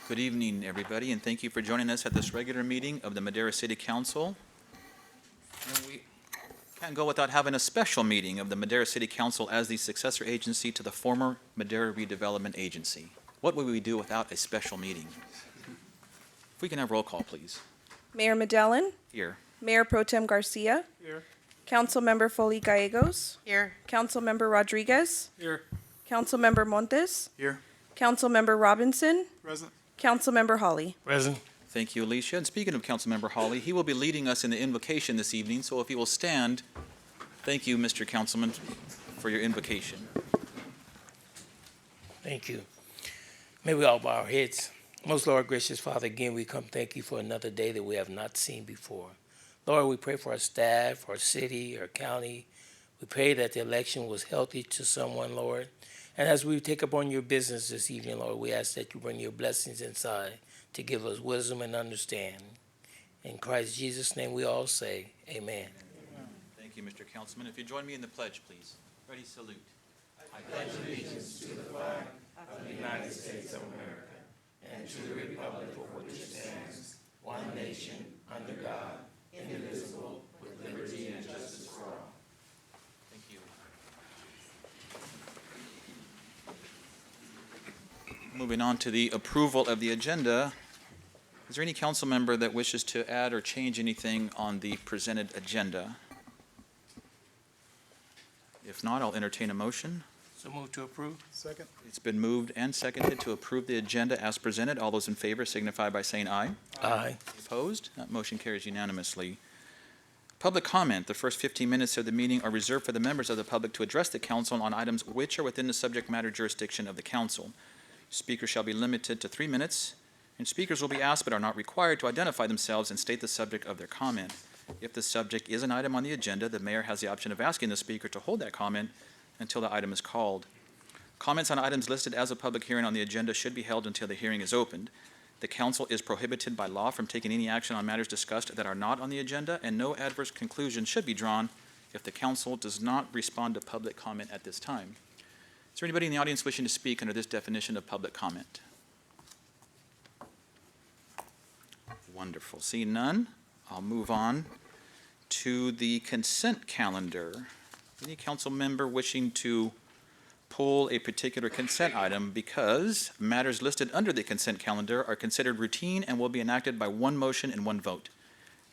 Good evening, everybody, and thank you for joining us at this regular meeting of the Madera City Council. And we can't go without having a special meeting of the Madera City Council as the successor agency to the former Madera Redevelopment Agency. What would we do without a special meeting? If we can have roll call, please. Mayor Medellin, Here. Mayor Pro Tem Garcia, Here. Councilmember Foley Gallegos, Here. Councilmember Rodriguez, Here. Councilmember Montes, Here. Councilmember Robinson, Present. Councilmember Hawley. Present. Thank you, Alicia. And speaking of Councilmember Hawley, he will be leading us in the invocation this evening, so if he will stand, thank you, Mr. Councilman, for your invocation. Thank you. May we all bow our heads. Most Lord, gracious Father, again, we come thank you for another day that we have not seen before. Lord, we pray for our staff, our city, our county. We pray that the election was healthy to someone, Lord. And as we take upon your business this evening, Lord, we ask that you bring your blessings inside to give us wisdom and understanding. In Christ Jesus' name we all say, amen. Thank you, Mr. Councilman. If you join me in the pledge, please. Ready, salute. I pledge allegiance to the flag of the United States of America and to the republic for which it stands, one nation, under God, indivisible, with liberty and justice for all. Thank you. Moving on to the approval of the agenda. Is there any council member that wishes to add or change anything on the presented agenda? If not, I'll entertain a motion. So move to approve. Second. It's been moved and seconded to approve the agenda as presented. All those in favor signify by saying aye. Aye. Opposed? That motion carries unanimously. Public comment. The first 15 minutes of the meeting are reserved for the members of the public to address the council on items which are within the subject matter jurisdiction of the council. Speakers shall be limited to 3 minutes, and speakers will be asked but are not required to identify themselves and state the subject of their comment. If the subject is an item on the agenda, the mayor has the option of asking the speaker to hold that comment until the item is called. Comments on items listed as a public hearing on the agenda should be held until the hearing is opened. The council is prohibited by law from taking any action on matters discussed that are not on the agenda, and no adverse conclusion should be drawn if the council does not respond to public comment at this time. Is there anybody in the audience wishing to speak under this definition of public comment? Wonderful. Seeing none, I'll move on to the consent calendar. Any council member wishing to pull a particular consent item because matters listed under the consent calendar are considered routine and will be enacted by one motion and one vote.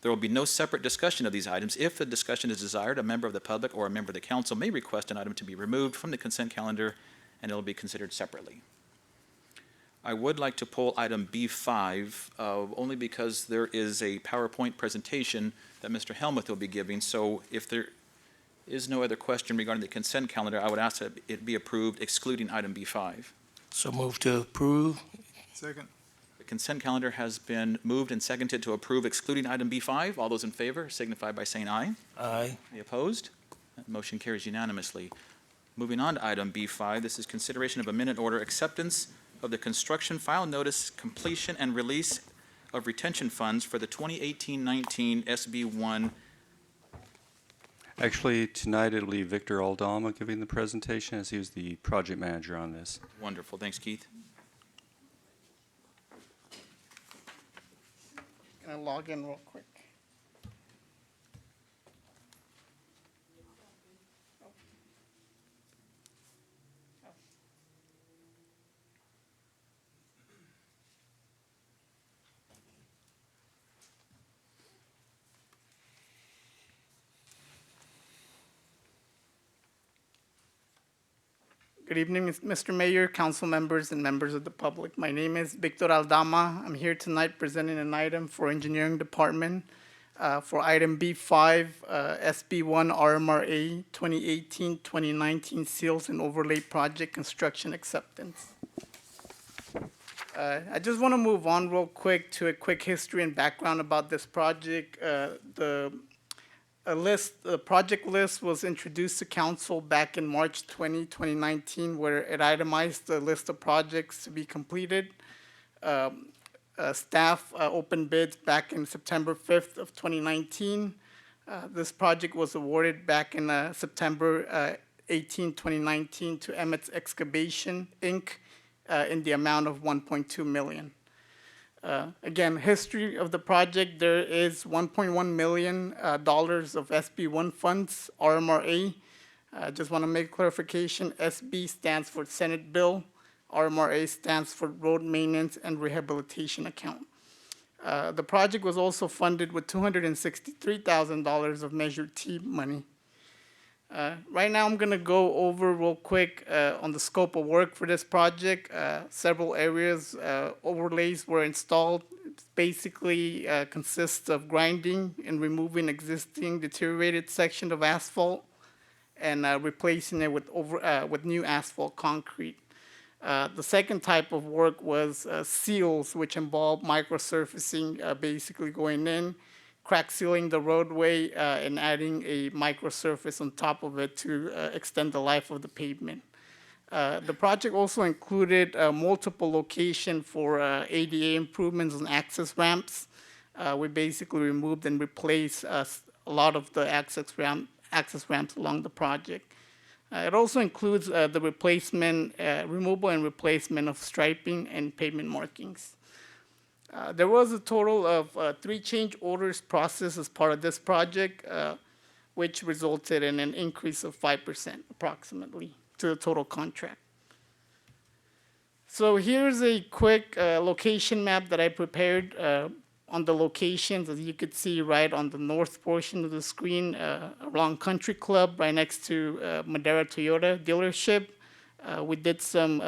There will be no separate discussion of these items. If the discussion is desired, a member of the public or a member of the council may request an item to be removed from the consent calendar, and it will be considered separately. I would like to pull item B5 only because there is a PowerPoint presentation that Mr. Helmuth will be giving. So if there is no other question regarding the consent calendar, I would ask that it be approved excluding item B5. So move to approve. Second. The consent calendar has been moved and seconded to approve excluding item B5. All those in favor signify by saying aye. Aye. Any opposed? That motion carries unanimously. Moving on to item B5, this is consideration of a minute order acceptance of the construction file notice completion and release of retention funds for the 2018-19 SB1. Actually, tonight it'll be Victor Aldama giving the presentation as he was the project manager on this. Wonderful. Thanks, Keith. Can I log in real quick? Good evening, Mr. Mayor, council members, and members of the public. My name is Victor Aldama. I'm here tonight presenting an item for Engineering Department for item B5, SB1 RMRA 2018-2019 Seals and Overlay Project Construction Acceptance. I just want to move on real quick to a quick history and background about this project. The project list was introduced to council back in March 2019, where it itemized the list of projects to be completed. Staff opened bids back in September 5th of 2019. This project was awarded back in September 18, 2019 to Emmett's Excavation, Inc. In the amount of $1.2 million. Again, history of the project, there is $1.1 million of SB1 funds, RMRA. Just want to make clarification, SB stands for Senate Bill, RMRA stands for Road Maintenance and Rehabilitation Account. The project was also funded with $263,000 of Measure T money. Right now, I'm going to go over real quick on the scope of work for this project. Several areas, overlays were installed. It basically consists of grinding and removing existing deteriorated section of asphalt and replacing it with new asphalt concrete. The second type of work was seals, which involved microsurfacing, basically going in, crack sealing the roadway, and adding a microsurface on top of it to extend the life of the pavement. The project also included multiple locations for ADA improvements and access ramps. We basically removed and replaced a lot of the access ramps along the project. It also includes the removal and replacement of striping and pavement markings. There was a total of 3 change orders processed as part of this project, which resulted in an increase of 5% approximately to the total contract. So here's a quick location map that I prepared on the locations, as you could see right on the north portion of the screen, along Country Club, right next to Madera Toyota dealership. We did some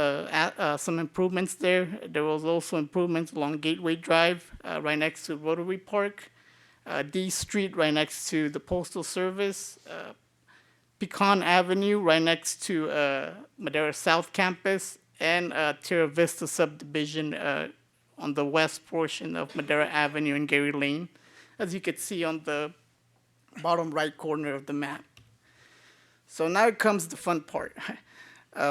improvements there. There was also improvements along Gateway Drive, right next to Rotary Park, D Street, right next to the Postal Service, Pecan Avenue, right next to Madera South Campus, and Terra Vista subdivision on the west portion of Madera Avenue and Gary Lane, as you can see on the bottom right corner of the map. So now comes the fun part.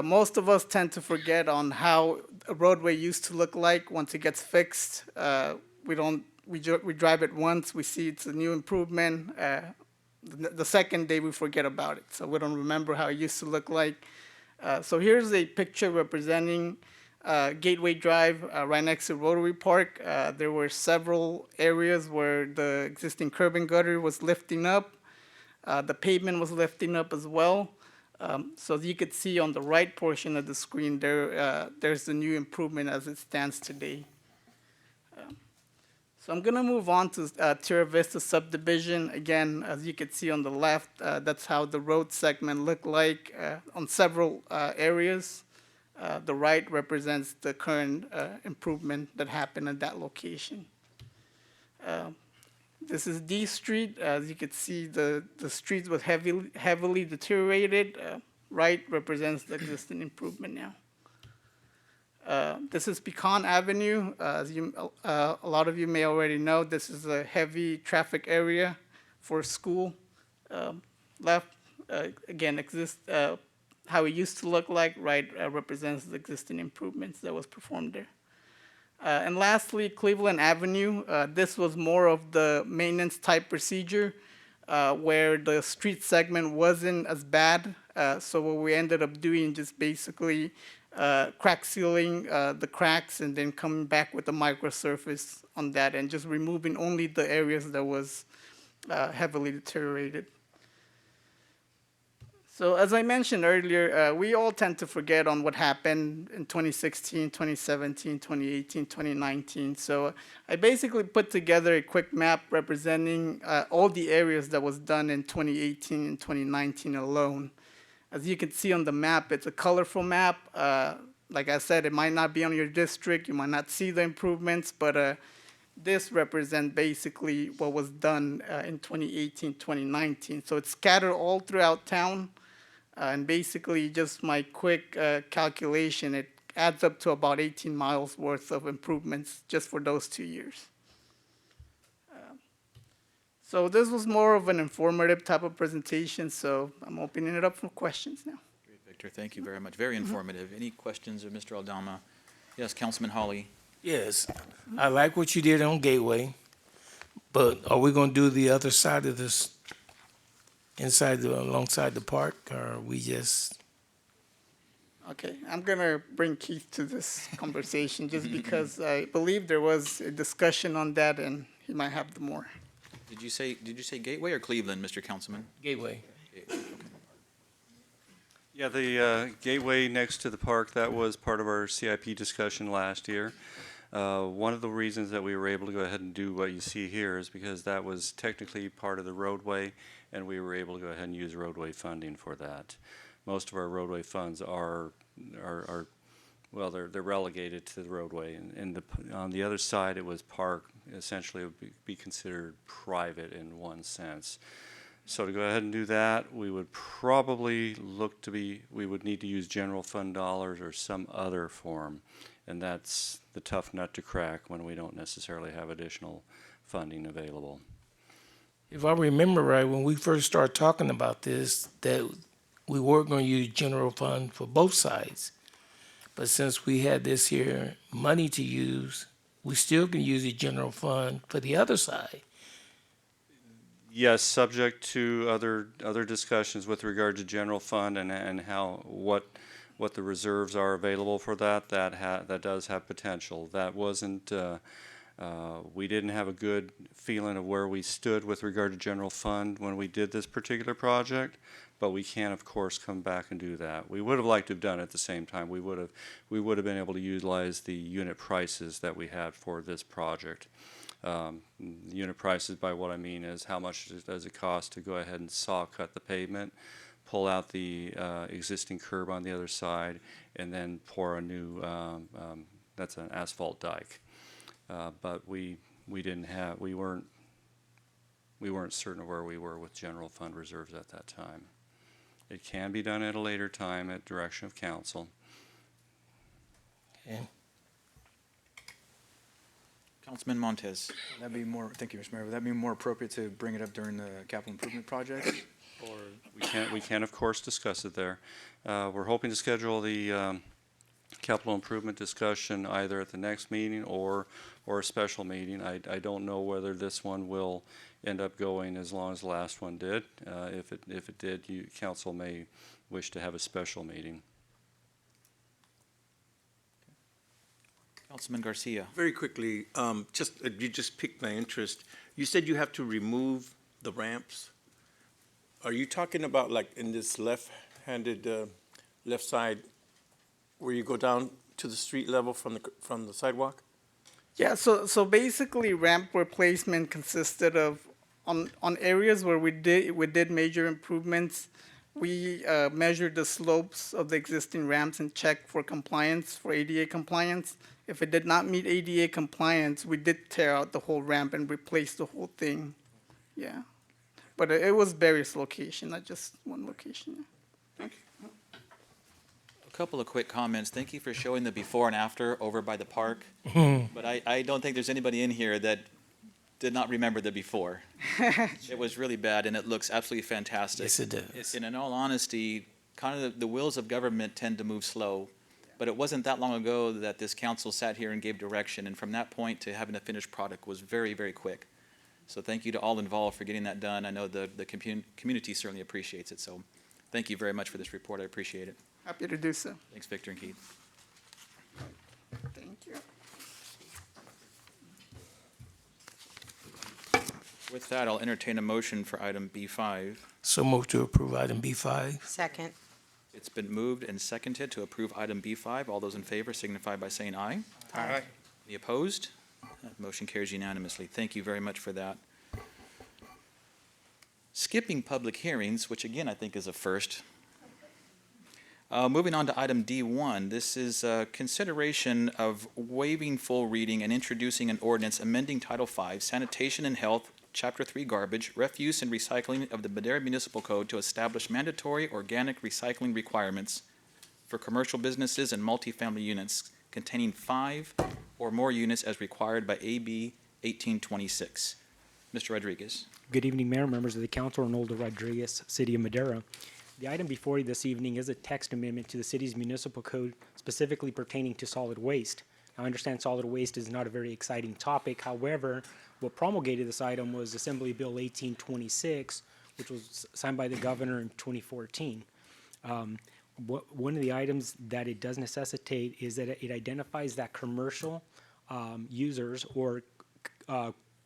Most of us tend to forget on how a roadway used to look like once it gets fixed. We drive it once, we see it's a new improvement. The second day we forget about it, so we don't remember how it used to look like. So here's a picture representing Gateway Drive right next to Rotary Park. There were several areas where the existing curb and gutter was lifting up. The pavement was lifting up as well. So as you could see on the right portion of the screen, there's the new improvement as it stands today. So I'm going to move on to Terra Vista subdivision. Again, as you can see on the left, that's how the road segment looked like on several areas. The right represents the current improvement that happened at that location. This is D Street. As you can see, the street was heavily deteriorated. Right represents the existing improvement now. This is Pecan Avenue. As a lot of you may already know, this is a heavy traffic area for school. Left, again, how it used to look like. Right represents the existing improvements that was performed there. And lastly, Cleveland Avenue. This was more of the maintenance type procedure where the street segment wasn't as bad. So what we ended up doing just basically crack sealing the cracks and then coming back with a microsurface on that and just removing only the areas that was heavily deteriorated. So as I mentioned earlier, we all tend to forget on what happened in 2016, 2017, 2018, 2019. So I basically put together a quick map representing all the areas that was done in 2018 and 2019 alone. As you can see on the map, it's a colorful map. Like I said, it might not be on your district. You might not see the improvements, but this represents basically what was done in 2018, 2019. So it's scattered all throughout town. And basically, just my quick calculation, it adds up to about 18 miles worth of improvements just for those 2 years. So this was more of an informative type of presentation, so I'm opening it up for questions now. Great, Victor. Thank you very much. Very informative. Any questions of Mr. Aldama? Yes, Councilman Hawley. Yes, I like what you did on Gateway, but are we going to do the other side of this, alongside the park, or are we just? Okay, I'm gonna bring Keith to this conversation just because I believe there was a discussion on that and he might have the more. Did you say Gateway or Cleveland, Mr. Councilman? Gateway. Yeah, the gateway next to the park, that was part of our CIP discussion last year. One of the reasons that we were able to go ahead and do what you see here is because that was technically part of the roadway, and we were able to go ahead and use roadway funding for that. Most of our roadway funds are well, they're relegated to the roadway, and on the other side, it was park, essentially it would be considered private in one sense. So to go ahead and do that, we would probably we would need to use general fund dollars or some other form, and that's the tough nut to crack when we don't necessarily have additional funding available. If I remember right, when we first started talking about this, that we were going to use general fund for both sides. But since we had this here money to use, we still can use the general fund for the other side. Yes, subject to other discussions with regard to general fund and how what the reserves are available for that. That does have potential. That wasn't. We didn't have a good feeling of where we stood with regard to general fund when we did this particular project, but we can of course come back and do that. We would have liked to have done it at the same time. We would have been able to utilize the unit prices that we had for this project. Unit prices, by what I mean is how much does it cost to go ahead and saw cut the pavement, pull out the existing curb on the other side, and then pour a new, that's an asphalt dike. But we weren't certain of where we were with general fund reserves at that time. It can be done at a later time at direction of council. Okay. Councilman Montes. That'd be more, thank you, Mr. Mayor. Would that be more appropriate to bring it up during the capital improvement project? Or, We can of course discuss it there. We're hoping to schedule the capital improvement discussion either at the next meeting or a special meeting. I don't know whether this one will end up going as long as the last one did. If it did, council may wish to have a special meeting. Councilman Garcia. Very quickly, you just piqued my interest. You said you have to remove the ramps. Are you talking about like in this left-handed, left side, where you go down to the street level from the sidewalk? Yeah, so basically ramp replacement consisted of on areas where we did major improvements. We measured the slopes of the existing ramps and checked for compliance, for ADA compliance. If it did not meet ADA compliance, we did tear out the whole ramp and replace the whole thing. Yeah, but it was various locations, not just one location. A couple of quick comments. Thank you for showing the before and after over by the park. But I don't think there's anybody in here that did not remember the before. It was really bad, and it looks absolutely fantastic. Yes, it does. And in all honesty, kind of the wheels of government tend to move slow. But it wasn't that long ago that this council sat here and gave direction, and from that point to having a finished product was very, very quick. So thank you to all involved for getting that done. I know the community certainly appreciates it, so thank you very much for this report. I appreciate it. Happy to do so. Thanks, Victor and Keith. Thank you. With that, I'll entertain a motion for item B5. So move to approve item B5. Second. It's been moved and seconded to approve item B5. All those in favor signify by saying aye. Aye. Any opposed? That motion carries unanimously. Thank you very much for that. Skipping public hearings, which again I think is a first. Moving on to item D1, this is consideration of waiving full reading and introducing an ordinance amending Title V, Sanitation and Health, Chapter 3 Garbage, Refuse and Recycling of the Madera Municipal Code to establish mandatory organic recycling requirements for commercial businesses and multifamily units containing 5 or more units as required by AB 1826. Mr. Rodriguez. Good evening, Mayor, members of the council, Arnoldo Rodriguez, City of Madera. The item before you this evening is a text amendment to the city's municipal code specifically pertaining to solid waste. Now, I understand solid waste is not a very exciting topic. However, what promulgated this item was Assembly Bill 1826, which was signed by the governor in 2014. one of the items that it does necessitate is that it identifies that commercial users or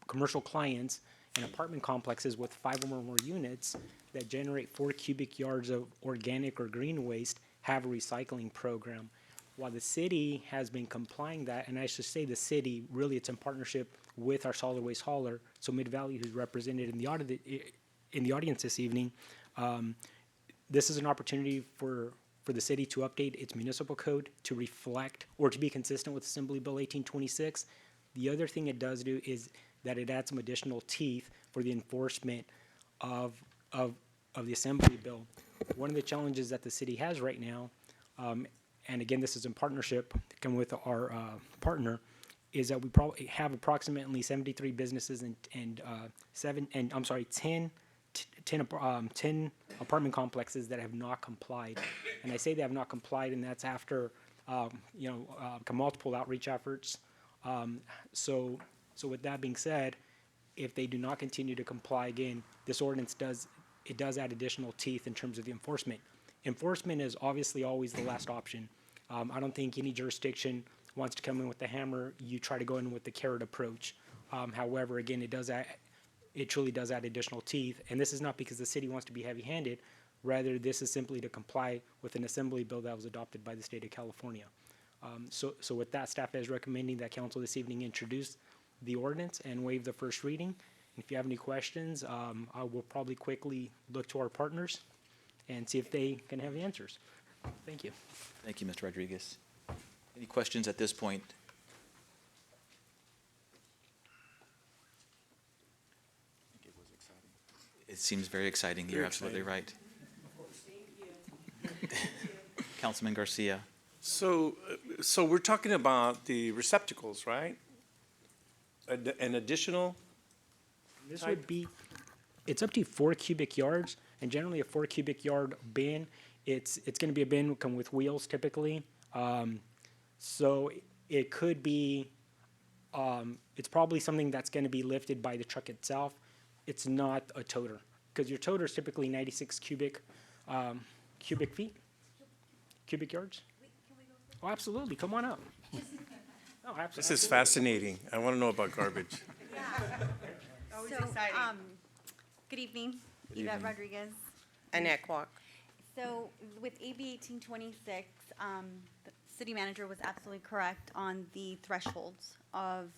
commercial clients and apartment complexes with 5 or more units that generate 4 cubic yards of organic or green waste have a recycling program. While the city has been complying that, and I should say the city, really it's in partnership with our solid waste hauler, so Mid-Valley, who's represented in the audience this evening, this is an opportunity for the city to update its municipal code to reflect or to be consistent with Assembly Bill 1826. The other thing it does do is that it adds some additional teeth for the enforcement of the Assembly Bill. One of the challenges that the city has right now, and again, this is in partnership with our partner, is that we probably have approximately 73 businesses and 10 apartment complexes that have not complied. And I say they have not complied, and that's after multiple outreach efforts. So with that being said, if they do not continue to comply again, this ordinance does add additional teeth in terms of the enforcement. Enforcement is obviously always the last option. I don't think any jurisdiction wants to come in with the hammer. You try to go in with the carrot approach. However, again, it truly does add additional teeth. And this is not because the city wants to be heavy-handed. Rather, this is simply to comply with an assembly bill that was adopted by the state of California. So with that, staff is recommending that council this evening introduce the ordinance and waive the first reading. If you have any questions, I will probably quickly look to our partners and see if they can have the answers. Thank you. Thank you, Mr. Rodriguez. Any questions at this point? It seems very exciting. You're absolutely right. Councilman Garcia. So we're talking about the receptacles, right? An additional, This would be, it's up to 4 cubic yards, and generally a 4 cubic yard bin, it's going to be a bin come with wheels typically. So it could be, it's probably something that's going to be lifted by the truck itself. It's not a toter, because your toter is typically 96 cubic yards. Oh, absolutely. Come on up. Oh, absolutely. this is fascinating. I want to know about garbage. So, good evening, Yvette Rodriguez. Annette Kwok. So with AB 1826, the city manager was absolutely correct on the thresholds of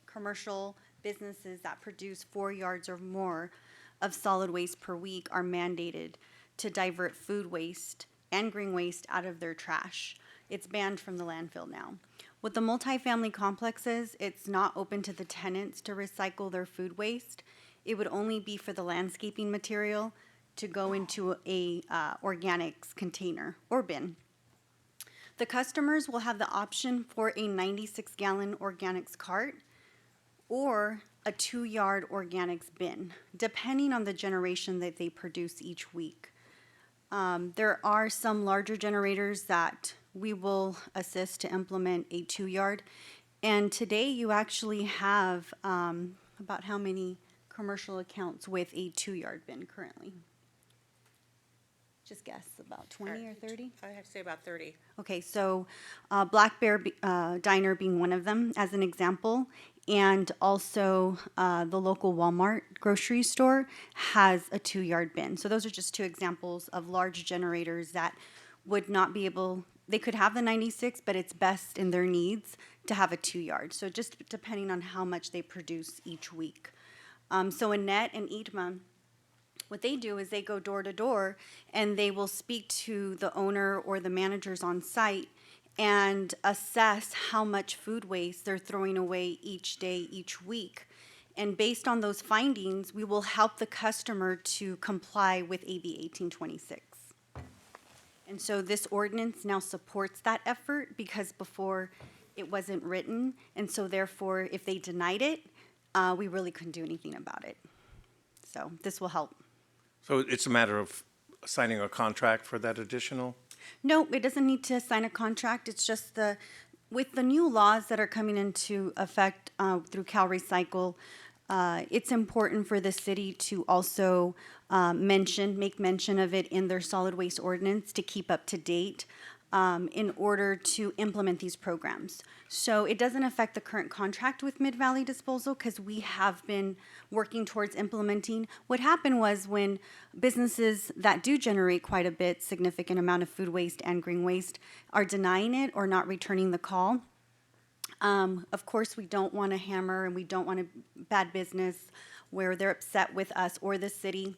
commercial businesses that produce 4 yards or more of solid waste per week are mandated to divert food waste and green waste out of their trash. It's banned from the landfill now. With the multifamily complexes, it's not open to the tenants to recycle their food waste. It would only be for the landscaping material to go into a organics container or bin. The customers will have the option for a 96-gallon organics cart or a 2-yard organics bin, depending on the generation that they produce each week. There are some larger generators that we will assist to implement a 2-yard. And today you actually have about how many commercial accounts with a 2-yard bin currently? Just guess, about 20 or 30? I have to say about 30. Okay, so Black Bear Diner being one of them as an example, and also the local Walmart grocery store has a 2-yard bin. So those are just 2 examples of large generators that would not be able, they could have the 96, but it's best in their needs to have a 2-yard. So just depending on how much they produce each week. So Annette and Idma, what they do is they go door to door and they will speak to the owner or the managers on site and assess how much food waste they're throwing away each day, each week. And based on those findings, we will help the customer to comply with AB 1826. And so this ordinance now supports that effort because before it wasn't written. And so therefore, if they denied it, we really couldn't do anything about it. So this will help. So it's a matter of signing a contract for that additional? No, it doesn't need to sign a contract. It's just with the new laws that are coming into effect through Cal Recycle, It's important for the city to also make mention of it in their solid waste ordinance to keep up to date in order to implement these programs. So it doesn't affect the current contract with Mid-Valley Disposal because we have been working towards implementing. What happened was when businesses that do generate quite a bit, significant amount of food waste and green waste are denying it or not returning the call. Of course, we don't want to hammer and we don't want a bad business where they're upset with us or the city.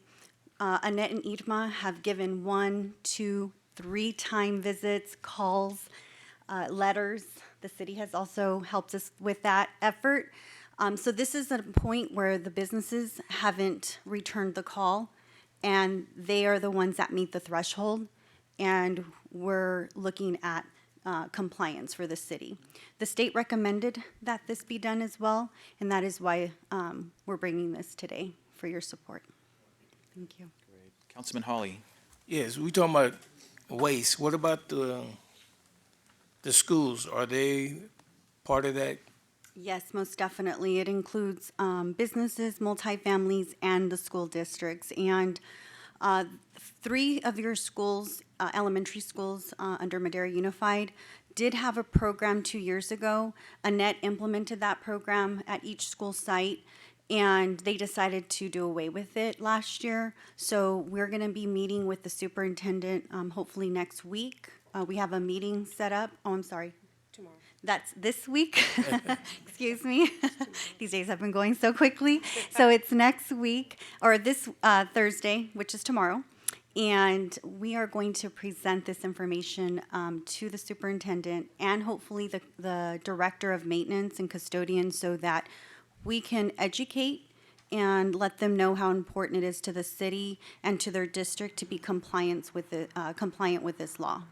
Annette and Irma have given 1, 2, 3 time visits, calls, letters. The city has also helped us with that effort. So this is a point where the businesses haven't returned the call, and they are the ones that meet the threshold, and we're looking at compliance for the city. The state recommended that this be done as well, and that is why we're bringing this today for your support. Thank you. Councilman Hawley. Yes, we talking about waste. What about the schools? Are they part of that? Yes, most definitely. It includes businesses, multifamilies, and the school districts. And 3 of your schools, elementary schools under Madera Unified, did have a program 2 years ago. Annette implemented that program at each school site, and they decided to do away with it last year. So we're going to be meeting with the superintendent hopefully next week. We have a meeting set up. Oh, I'm sorry. Tomorrow. That's this week. Excuse me. These days have been going so quickly. So it's next week, or this Thursday, which is tomorrow. And we are going to present this information to the superintendent and hopefully the director of maintenance and custodian so that we can educate and let them know how important it is to the city and to their district to be compliant with this law.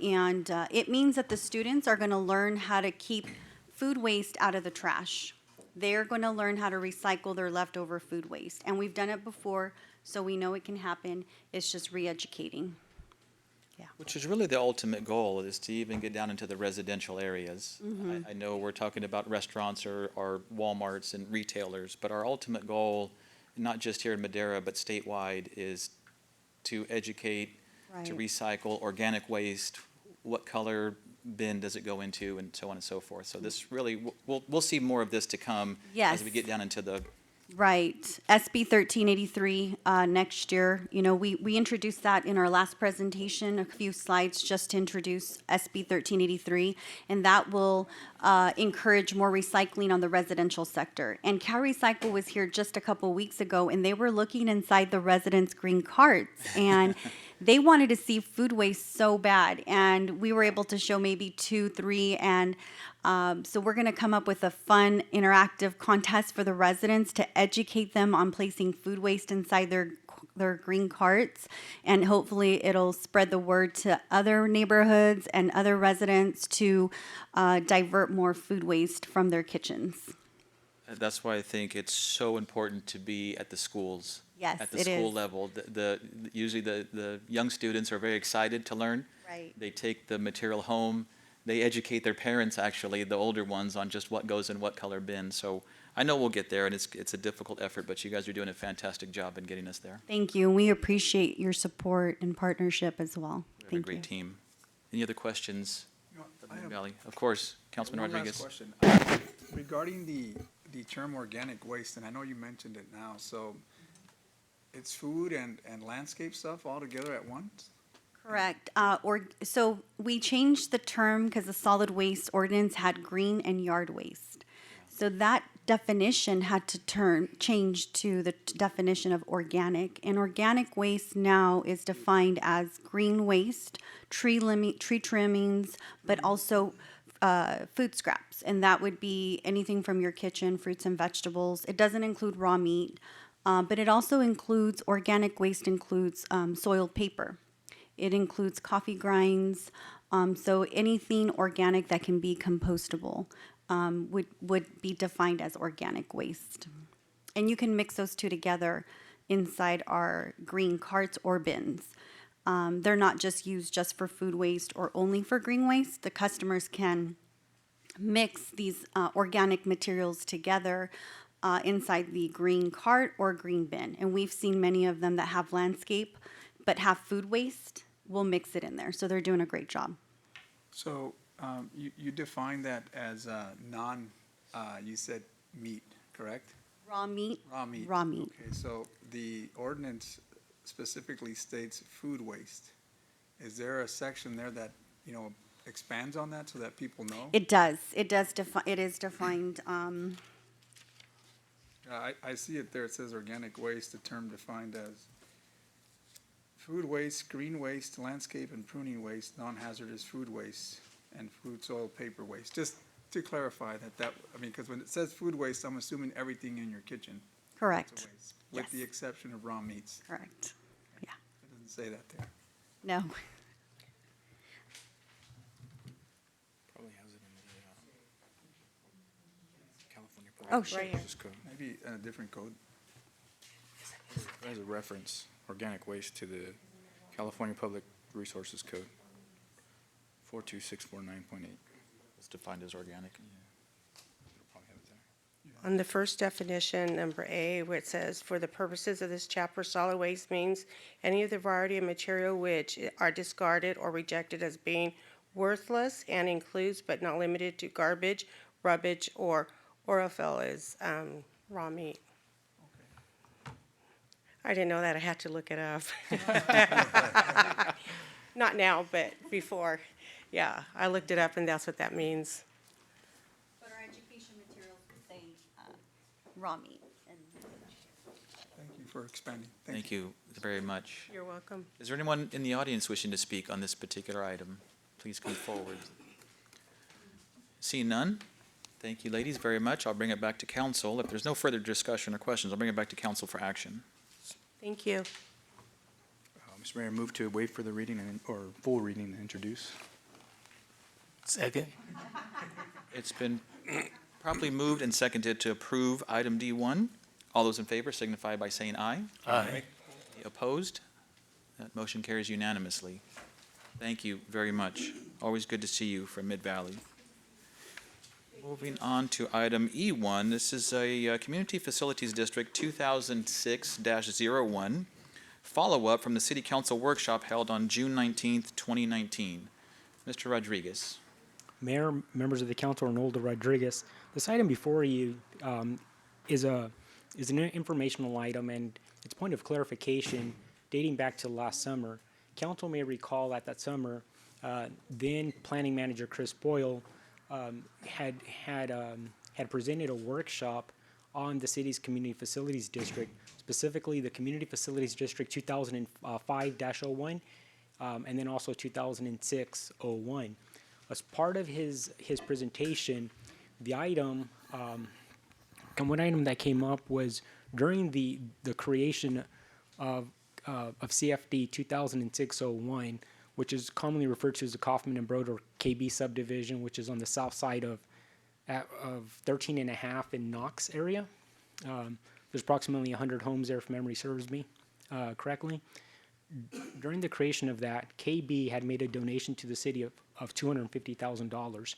And it means that the students are going to learn how to keep food waste out of the trash. They're going to learn how to recycle their leftover food waste. And we've done it before, so we know it can happen. It's just re-educating. Which is really the ultimate goal, is to even get down into the residential areas. I know we're talking about restaurants or Walmarts and retailers, but our ultimate goal, not just here in Madera, but statewide, is to educate, to Right. recycle organic waste, what color bin does it go into, and so on and so forth. So this really, we'll see more of this to come as we Yes. get down into the Right. SB 1383 next year. You know, we introduced that in our last presentation, a few slides just to introduce SB 1383, and that will encourage more recycling on the residential sector. And Cal Recycle was here just a couple weeks ago, and they were looking inside the residents' green carts, and they wanted to see food waste so bad. And we were able to show maybe 2, 3, and so we're going to come up with a fun, interactive contest for the residents to educate them on placing food waste inside their green carts, and hopefully it'll spread the word to other neighborhoods and other residents to divert more food waste from their kitchens. That's why I think it's so important to be at the schools. Yes, At the it school is. level. Usually the young students are very excited to learn. Right. They take the material home. They educate their parents, actually, the older ones, on just what goes in what color bin. So I know we'll get there, and it's a difficult effort, but you guys are doing a fantastic job in getting us there. Thank you, and we appreciate your support and partnership as well. We have a Thank great you. team. Any other questions? I have Valley? Of course, Councilman one Rodriguez. last question. Regarding the term organic waste, and I know you mentioned it now, so it's food and landscape stuff all together at once? Correct. So we changed the term because the solid waste ordinance had green and yard waste. So that definition had to change to the definition of organic. And organic waste now is defined as green waste, tree trimmings, but also food scraps. And that would be anything from your kitchen, fruits and vegetables. It doesn't include raw meat, but it also includes, organic waste includes soiled paper. It includes coffee grinds, so anything organic that can be compostable would be defined as organic waste. And you can mix those two together inside our green carts or bins. They're not just used just for food waste or only for green waste. The customers can mix these organic materials together inside the green cart or green bin. And we've seen many of them that have landscape but have food waste. We'll mix it in there. So they're doing a great job. So, you define that as, you said meat, correct? Raw meat. Raw meat. Raw meat. Okay, so the ordinance specifically states food waste. Is there a section there that, expands on that so that people know? It does. It is defined. I see it there. It says organic waste, the term defined as food waste, green waste, landscape and pruning waste, non-hazardous food waste, and food, soil, paper waste. Just to clarify because when it says food waste, I'm assuming everything in your kitchen is a Correct. waste, with Yes. the exception of raw meats. Correct. Yeah. It doesn't say that there. No. Probably has it in the California Oh, sure. Right here. Code. Maybe in a different code. As a reference, organic waste to the California Public Resources Code, 42649.8. It's defined as organic. Probably have it there. On the first definition, number A, where it says, "For the purposes of this chapter, solid waste means any of the variety of material which are discarded or rejected as being worthless and includes but not limited to garbage, rubbish, or orophyll is raw meat." I didn't know that. I had to look it up. Not now, but before. Yeah, I looked it up, and that's what that means. But our education materials would say raw meat. Thank you for expanding. Thank you very much. You're welcome. Is there anyone in the audience wishing to speak on this particular item? Please come forward. Seeing none? Thank you, ladies, very much. I'll bring it back to council. If there's no further discussion or questions, I'll bring it back to council for action. Thank you. Mr. Mayor, move to wait for the reading or full reading and introduce. Second? It's been properly moved and seconded to approve item D1. All those in favor signify by saying aye. Aye. Opposed? That motion carries unanimously. Thank you very much. Always good to see you from Mid-Valley. Moving on to item E1, this is a Community Facilities District 2006-01, follow-up from the City Council workshop held on June 19th, 2019. Mr. Rodriguez. Mayor, members of the council, Arnoldo Rodriguez. This item before you is an informational item, and it's a point of clarification dating back to last summer. Council may recall that summer, then Planning Manager Chris Boyle had presented a workshop on the city's Community Facilities District, specifically the Community Facilities District 2005-01, and then also 2006-01. As part of his presentation, the item, and one item that came up was during the creation of CFD 2006-01, which is commonly referred to as the Kaufman and Broad or KB subdivision, which is on the south side of 13 and a half in Knox area. There's approximately 100 homes there, if memory serves me correctly. During the creation of that, KB had made a donation to the city of $250,000.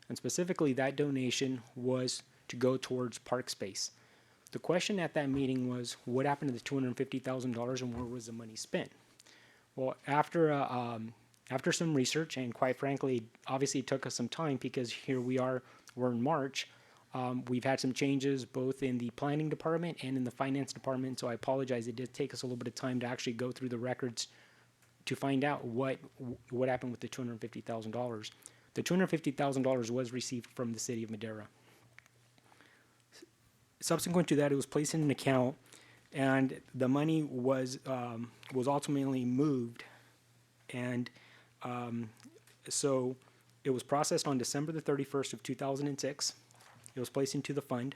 And specifically, that donation was to go towards park space. The question at that meeting was, what happened to the $250,000 and where was the money spent? Well, after some research, and quite frankly, obviously it took us some time because here we're in March. We've had some changes both in the planning department and in the finance department, so I apologize. It did take us a little bit of time to actually go through the records to find out what happened with the $250,000. The $250,000 was received from the city of Madera. Subsequent to that, it was placed in an account, and the money was ultimately moved, and so it was processed on December the 31st of 2006. It was placed into the fund.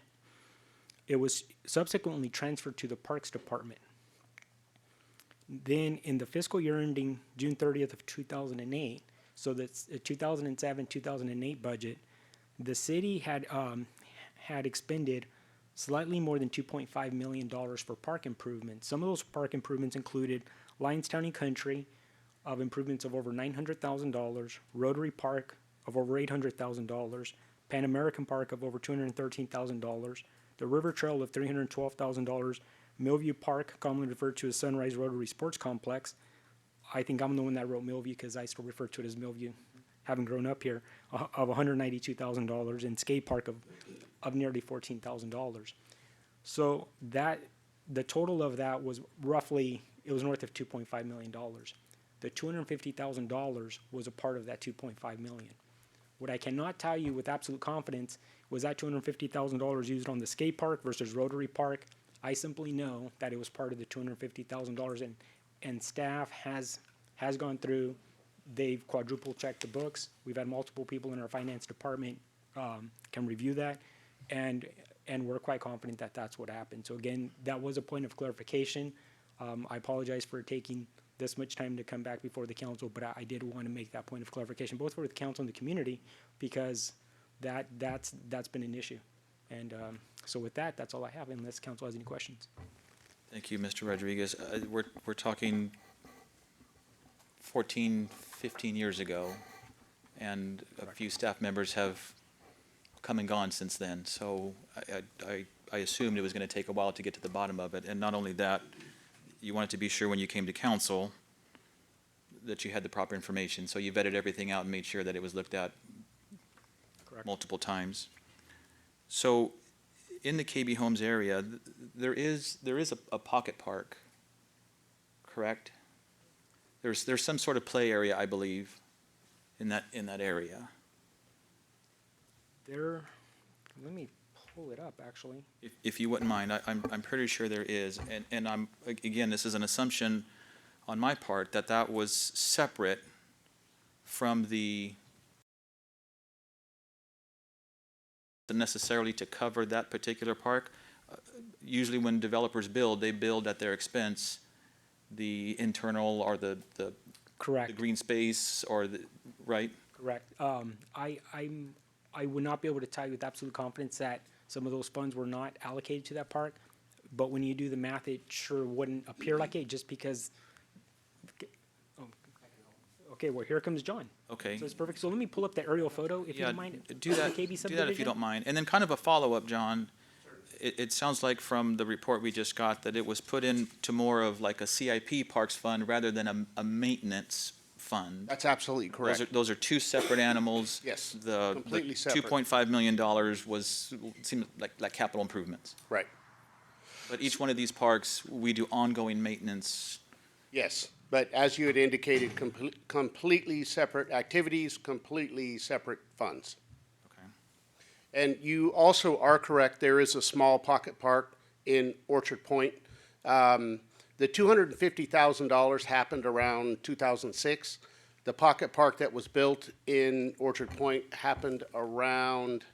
It was subsequently transferred to the Parks Department. Then in the fiscal year ending June 30th of 2008, so that's the 2007-2008 budget, the city had expended slightly more than $2.5 million for park improvements. Some of those park improvements included Lyons County Country of improvements of over $900,000, Rotary Park of over $800,000, Pan American Park of over $213,000, The River Trail of $312,000, Millview Park, commonly referred to as Sunrise Rotary Sports Complex. I think I'm the one that wrote Millview because I still refer to it as Millview, having grown up here, of $192,000, and skate park of nearly $14,000. So that, the total of that was roughly, it was north of $2.5 million. The $250,000 was a part of that $2.5 million. What I cannot tell you with absolute confidence was that $250,000 used on the skate park versus Rotary Park. I simply know that it was part of the $250,000, and staff has gone through. They've quadruple checked the books. We've had multiple people in our finance department can review that, and we're quite confident that that's what happened. So again, that was a point of clarification. I apologize for taking this much time to come back before the council, but I did want to make that point of clarification, both for the council and the community, because that's been an issue. And so with that, that's all I have, unless council has any questions. Thank you, Mr. Rodriguez. We're talking 14, 15 years ago, and a few staff members have come and gone since then. So I assumed it was going to take a while to get to the bottom of it. And not only that, you wanted to be sure when you came to council that you had the proper information. So you vetted everything out and made sure that it was looked at multiple times. So in the KB Homes area, there is a pocket park, correct? There's some sort of play area, I believe, in that area. Let me pull it up, actually. If you wouldn't mind, I'm pretty sure there is, and again, this is an assumption on my part that was separate from the necessarily to cover that particular park. Usually when developers build, they build at their expense the internal or the Correct. the green space or the, right? Correct. I would not be able to tell you with absolute confidence that some of those funds were not allocated to that park, but when you do the math, it sure wouldn't appear like it, just because. Okay, well, here comes John. Okay. So it's perfect. So let me pull up the aerial photo, if you don't mind. Do that, KB do that if you subdivision. don't mind. And then kind of a follow-up, John. It sounds like from the report we just got that it was put into more of like a CIP Parks Fund rather than a maintenance fund. That's absolutely correct. Those are two separate animals. Yes, The completely separate. $2.5 million seemed like capital improvements. Right, But each one of these parks, we do ongoing maintenance. yes. But as you had indicated, completely separate activities, completely separate funds. Okay. And you also are correct, there is a small pocket park in Orchard Point. The $250,000 happened around 2006. The pocket park that was built in Orchard Point happened around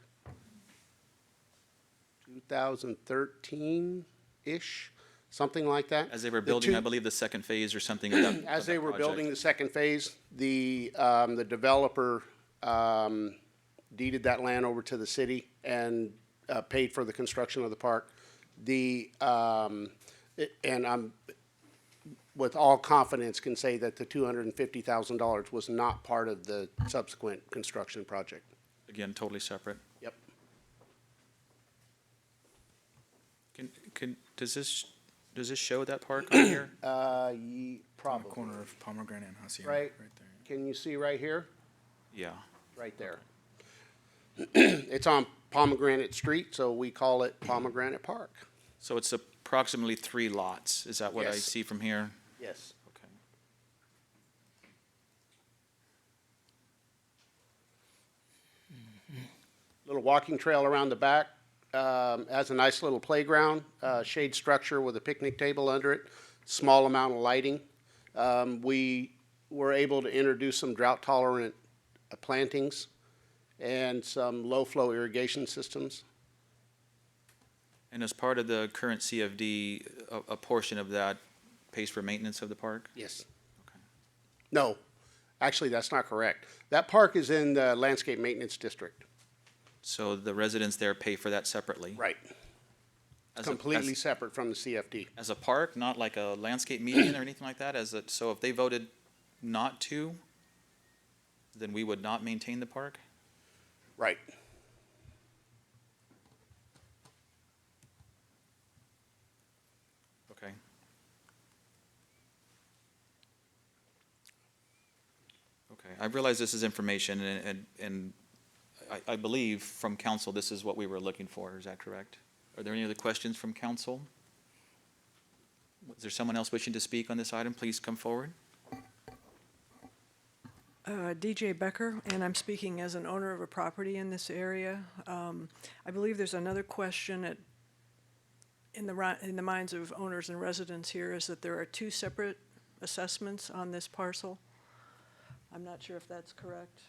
2013-ish, something like that. As they were building, I believe, the second phase or something of that. As of they that were project. building the second phase, the developer deeded that land over to the city and paid for the construction of the park. And I'm, with all confidence, can say that the $250,000 was not part of the subsequent construction project. Again, totally separate. Yep. Does this show that park on here? Probably. Corner of Pomegranate and Hacienda. Right. Right there. Can you see right here? Yeah. Right there. It's on Pomegranate Street, so we call it Pomegranate Park. So it's approximately 3 lots. Is that what I Yes. see from here? Yes. Okay. Little walking trail around the back, has a nice little playground, shade structure with a picnic table under it, small amount of lighting. We were able to introduce some drought-tolerant plantings and some low-flow irrigation systems. And as part of the current CFD, a portion of that pays for maintenance of the park? Yes. Okay. No, actually, that's not correct. That park is in the landscape maintenance district. So the residents there pay for that separately? Right. As Completely separate from the CFD. as a park, not like a landscape median or anything like that? So if they voted not to, then we would not maintain the park? Right. I realize this is information, and I believe from council, this is what we were looking for. Is that correct? Are there any other questions from council? Is there someone else wishing to speak on this item? Please come forward. DJ Becker, and I'm speaking as an owner of a property in this area. I believe there's another question in the minds of owners and residents here, is that there are two separate assessments on this parcel. I'm not sure if that's correct.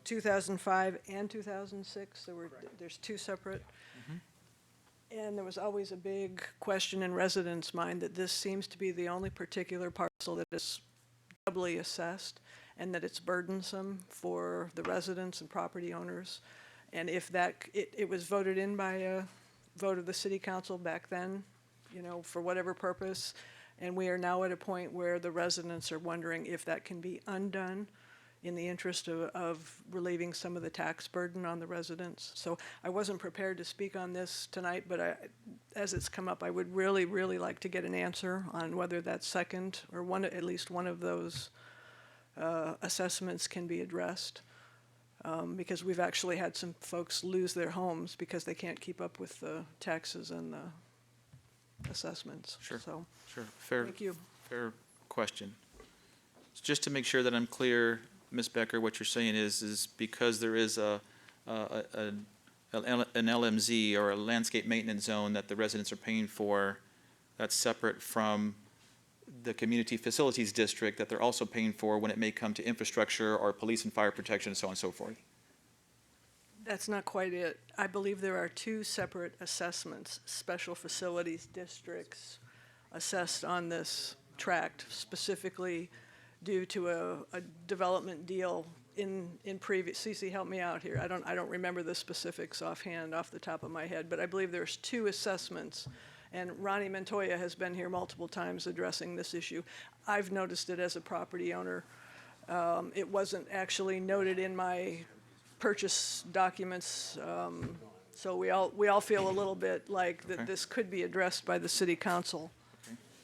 2005 and 2006, there's two separate. And there was always a big question in residents' mind that this seems to be the only particular parcel that is doubly assessed, and that it's burdensome for the residents and property owners. And if it was voted in by a vote of the city council back then, you know, for whatever purpose, and we are now at a point where the residents are wondering if that can be undone in the interest of relieving some of the tax burden on the residents. So I wasn't prepared to speak on this tonight, but as it's come up, I would really, really like to get an answer on whether that second or at least one of those assessments can be addressed. Because we've actually had some folks lose their homes because they can't keep up with the taxes and the assessments. Sure. So, Fair. thank you. Fair question. Just to make sure that I'm clear, Ms. Becker, what you're saying is because there is an LMZ or a landscape maintenance zone that the residents are paying for, that's separate from the community facilities district that they're also paying for when it may come to infrastructure or police and fire protection and so on and so forth. That's not quite it. I believe there are two separate assessments, special facilities districts assessed on this tract specifically due to a development deal in previous, Cece, help me out here. I don't remember the specifics offhand off the top of my head, but I believe there's two assessments. And Ronnie Montoya has been here multiple times addressing this issue. I've noticed it as a property owner. It wasn't actually noted in my purchase documents, so we all feel a little bit like that this could be addressed by the city council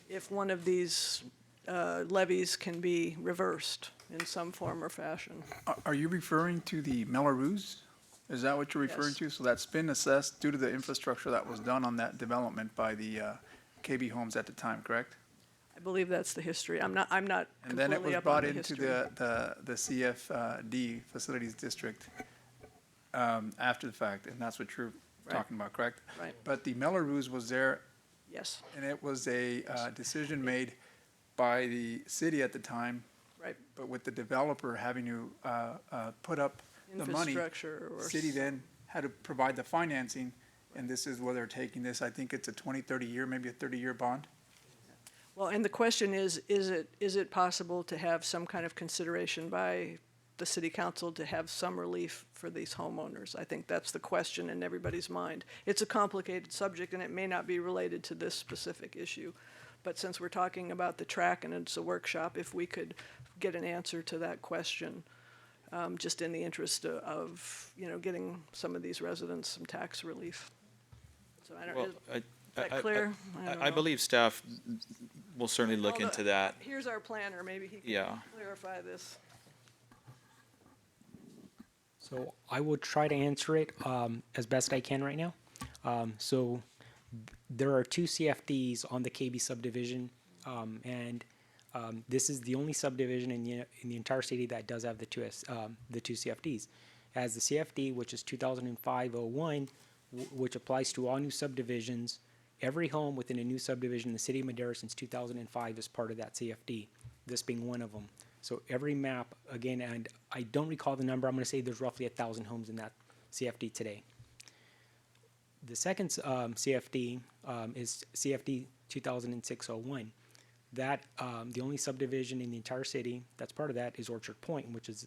if one of these levies can be reversed in some form or fashion. Are you referring to the Melrose? Is that what you're referring Yes. to? So that's been assessed due to the infrastructure that was done on that development by the KB Homes at the time, correct? I believe that's the history. I'm not And then it was completely up on brought the into history. the CFD, Facilities District, after the fact, and that's what you're Right. talking about, correct? Right. But the Melrose was there, Yes, and it was a decision made by the city at the time, right. but with the developer having to put up the money, Infrastructure or. city then had to provide the financing, and this is where they're taking this. I think it's a 20, 30-year, maybe a 30-year bond. Well, and the question is it possible to have some kind of consideration by the city council to have some relief for these homeowners? I think that's the question in everybody's mind. It's a complicated subject, and it may not be related to this specific issue. But since we're talking about the track and it's a workshop, if we could get an answer to that question, just in the interest of, you know, getting some of these residents some tax relief. So I don't, Well, is that clear? don't I know. believe staff will certainly look Although, into that. Here's our planner, maybe he Yeah. can clarify this. So I will try to answer it as best I can right now. So there are two CFDs on the KB subdivision, and this is the only subdivision in the entire city that does have the two CFDs. As the CFD, which is 2005-01, which applies to all new subdivisions. Every home within a new subdivision in the city of Madera since 2005 is part of that CFD, this being one of them. So every map, again, and I don't recall the number, I'm going to say there's roughly 1,000 homes in that CFD today. The second CFD is CFD 2006-01. That, the only subdivision in the entire city that's part of that is Orchard Point, which is,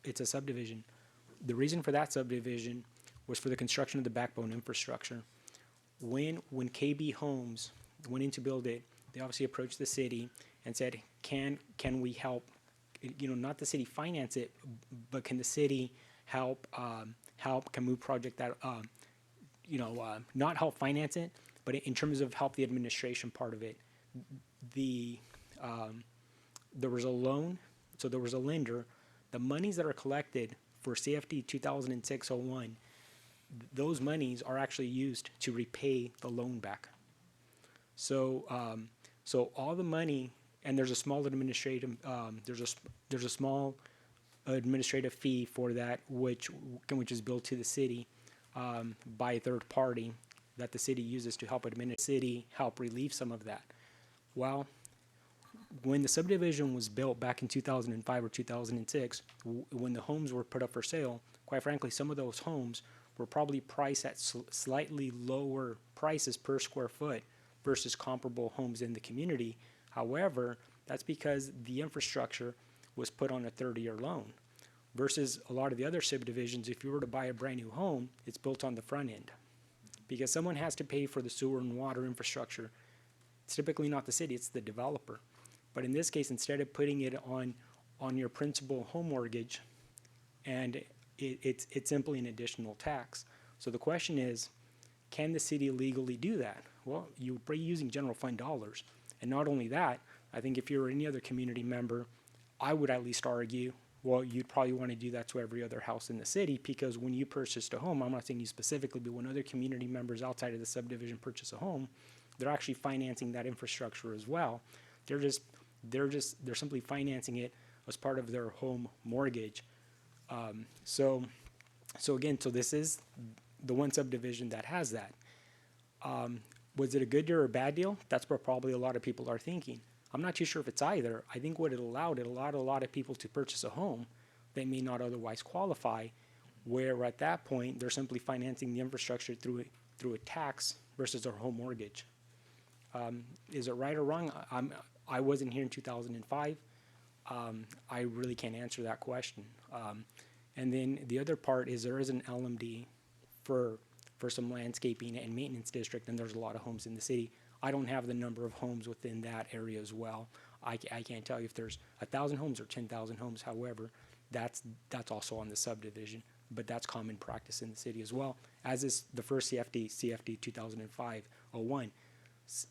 it's a subdivision. The reason for that subdivision was for the construction of the backbone infrastructure. When KB Homes went in to build it, they obviously approached the city and said, can we help, you know, not the city finance it, but can the city help, can move project that, not help finance it, but in terms of help the administration part of it. There was a loan So there was a lender. The monies that are collected for CFD 2006-01, those monies are actually used to repay the loan back. So, so all the money, and there's a small administrative, there's a small administrative fee for that, which is billed to the city by a third party that the city uses to help help relieve some of that. Well, when the subdivision was built back in 2005 or 2006, when the homes were put up for sale, quite frankly, some of those homes were probably priced at slightly lower prices per square foot versus comparable homes in the community. However, that's because the infrastructure was put on a 30-year loan versus a lot of the other subdivisions. If you were to buy a brand new home, it's built on the front end because someone has to pay for the sewer and water infrastructure. It's typically not the city, it's the developer. But in this case, instead of putting it on your principal home mortgage, and it's simply an additional tax. So the question is, can the city legally do that? Well, you'd be using general fund dollars. And not only that, I think if you're any other community member, I would at least argue, well, you'd probably want to do that to every other house in the city, because when you purchased a home, I'm not saying you specifically, but when other community members outside of the subdivision purchase a home, they're actually financing that infrastructure as well. They're simply financing it as part of their home mortgage. So this is the one subdivision that has that. Was it a good deal or a bad deal? That's what probably a lot of people are thinking. I'm not too sure if it's either. I think what it allowed a lot of people to purchase a home that may not otherwise qualify, where at that point they're simply financing the infrastructure through a tax versus their home mortgage. Is it right or wrong? I wasn't here in 2005. I really can't answer that question. And then the other part is there is an LMD for some landscaping and maintenance district, and there's a lot of homes in the city. I don't have the number of homes within that area as well. I can't tell you if there's 1,000 homes or 10,000 homes. However, that's also on the subdivision, but that's common practice in the city as well, as is the first CFD 2005-01.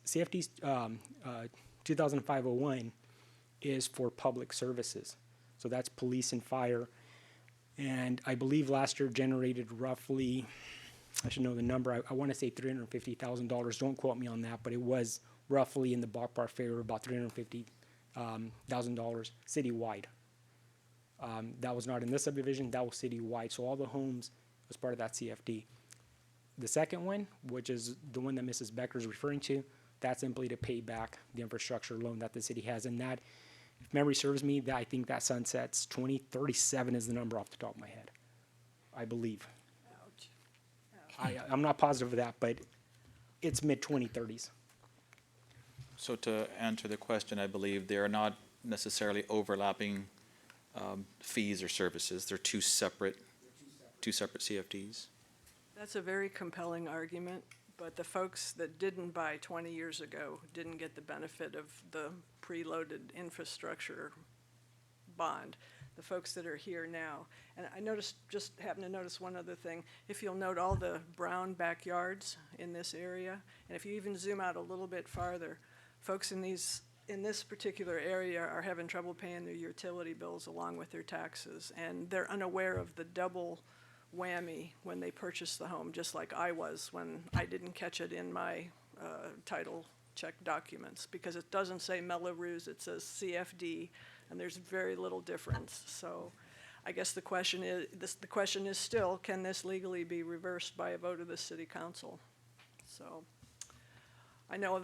CFD 2005-01 is for public services. So that's police and fire. And I believe last year generated roughly, I should know the number, I want to say $350,000. Don't quote me on that, but it was roughly in the ballpark figure, about $350,000 citywide. That was not in this subdivision, that was citywide. So all the homes was part of that CFD. The second one, which is the one that Mrs. Becker is referring to, that's simply to pay back the infrastructure loan that the city has. And that, if memory serves me, I think that sunsets 2037 is the number off the top of my head, I believe. I'm not positive of that, but it's mid-2030s. So to answer the question, I believe they are not necessarily overlapping fees or services. They're two separate CFDs. That's a very compelling argument, but the folks that didn't buy 20 years ago didn't get the benefit of the preloaded infrastructure bond. The folks that are here now. And I just happened to notice one other thing. If you'll note all the brown backyards in this area, and if you even zoom out a little bit farther, folks in this particular area are having trouble paying their utility bills along with their taxes, and they're unaware of the double whammy when they purchase the home, just like I was when I didn't catch it in my title check documents, because it doesn't say Melrose, it says CFD, and there's very little difference. So I guess the question is still, can this legally be reversed by a vote of the city council? So I know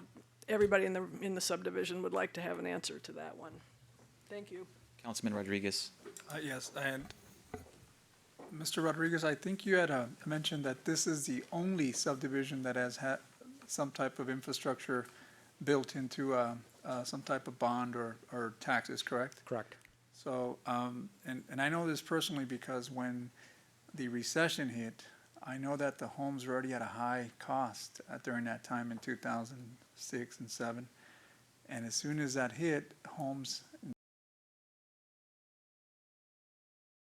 everybody in the subdivision would like to have an answer to that one. Thank you. Councilman Rodriguez. Yes, and Mr. Rodriguez, I think you had mentioned that this is the only subdivision that has had some type of infrastructure built into some type of bond or taxes, correct? Correct. So, and I know this personally because when the recession hit, I know that the homes were already at a high cost during that time in 2006 and 7. And as soon as that hit, homes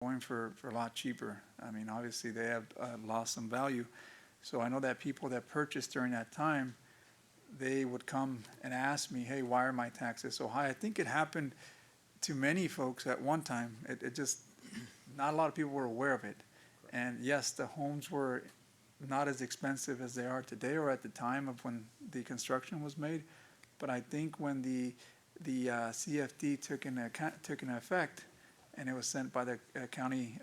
going for a lot cheaper. I mean, obviously they have lost some value. So I know that people that purchased during that time, they would come and ask me, hey, why are my taxes so high? I think it happened to many folks at one time. It just, not a lot of people were aware of it. And yes, the homes were not as expensive as they are today or at the time of when the construction was made. But I think when the CFD took in effect and it was sent by the county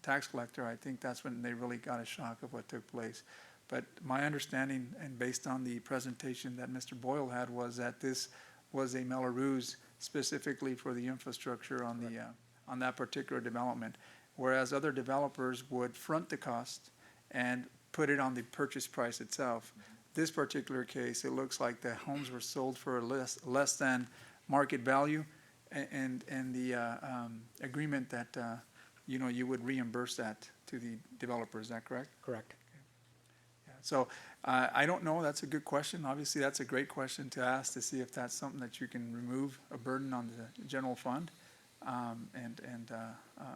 tax collector, I think that's when they really got a shock of what took place. But my understanding, and based on the presentation that Mr. Boyle had, was that this was a Melrose specifically for the infrastructure on the on that particular development, whereas other developers would front the cost and put it on the purchase price itself. This particular case, it looks like the homes were sold for less than market value, and the agreement that you would reimburse that to the developer. Is that correct? Correct. So I don't know. That's a good question. Obviously, that's a great question to ask to see if that's something that you can remove a burden on the general fund. And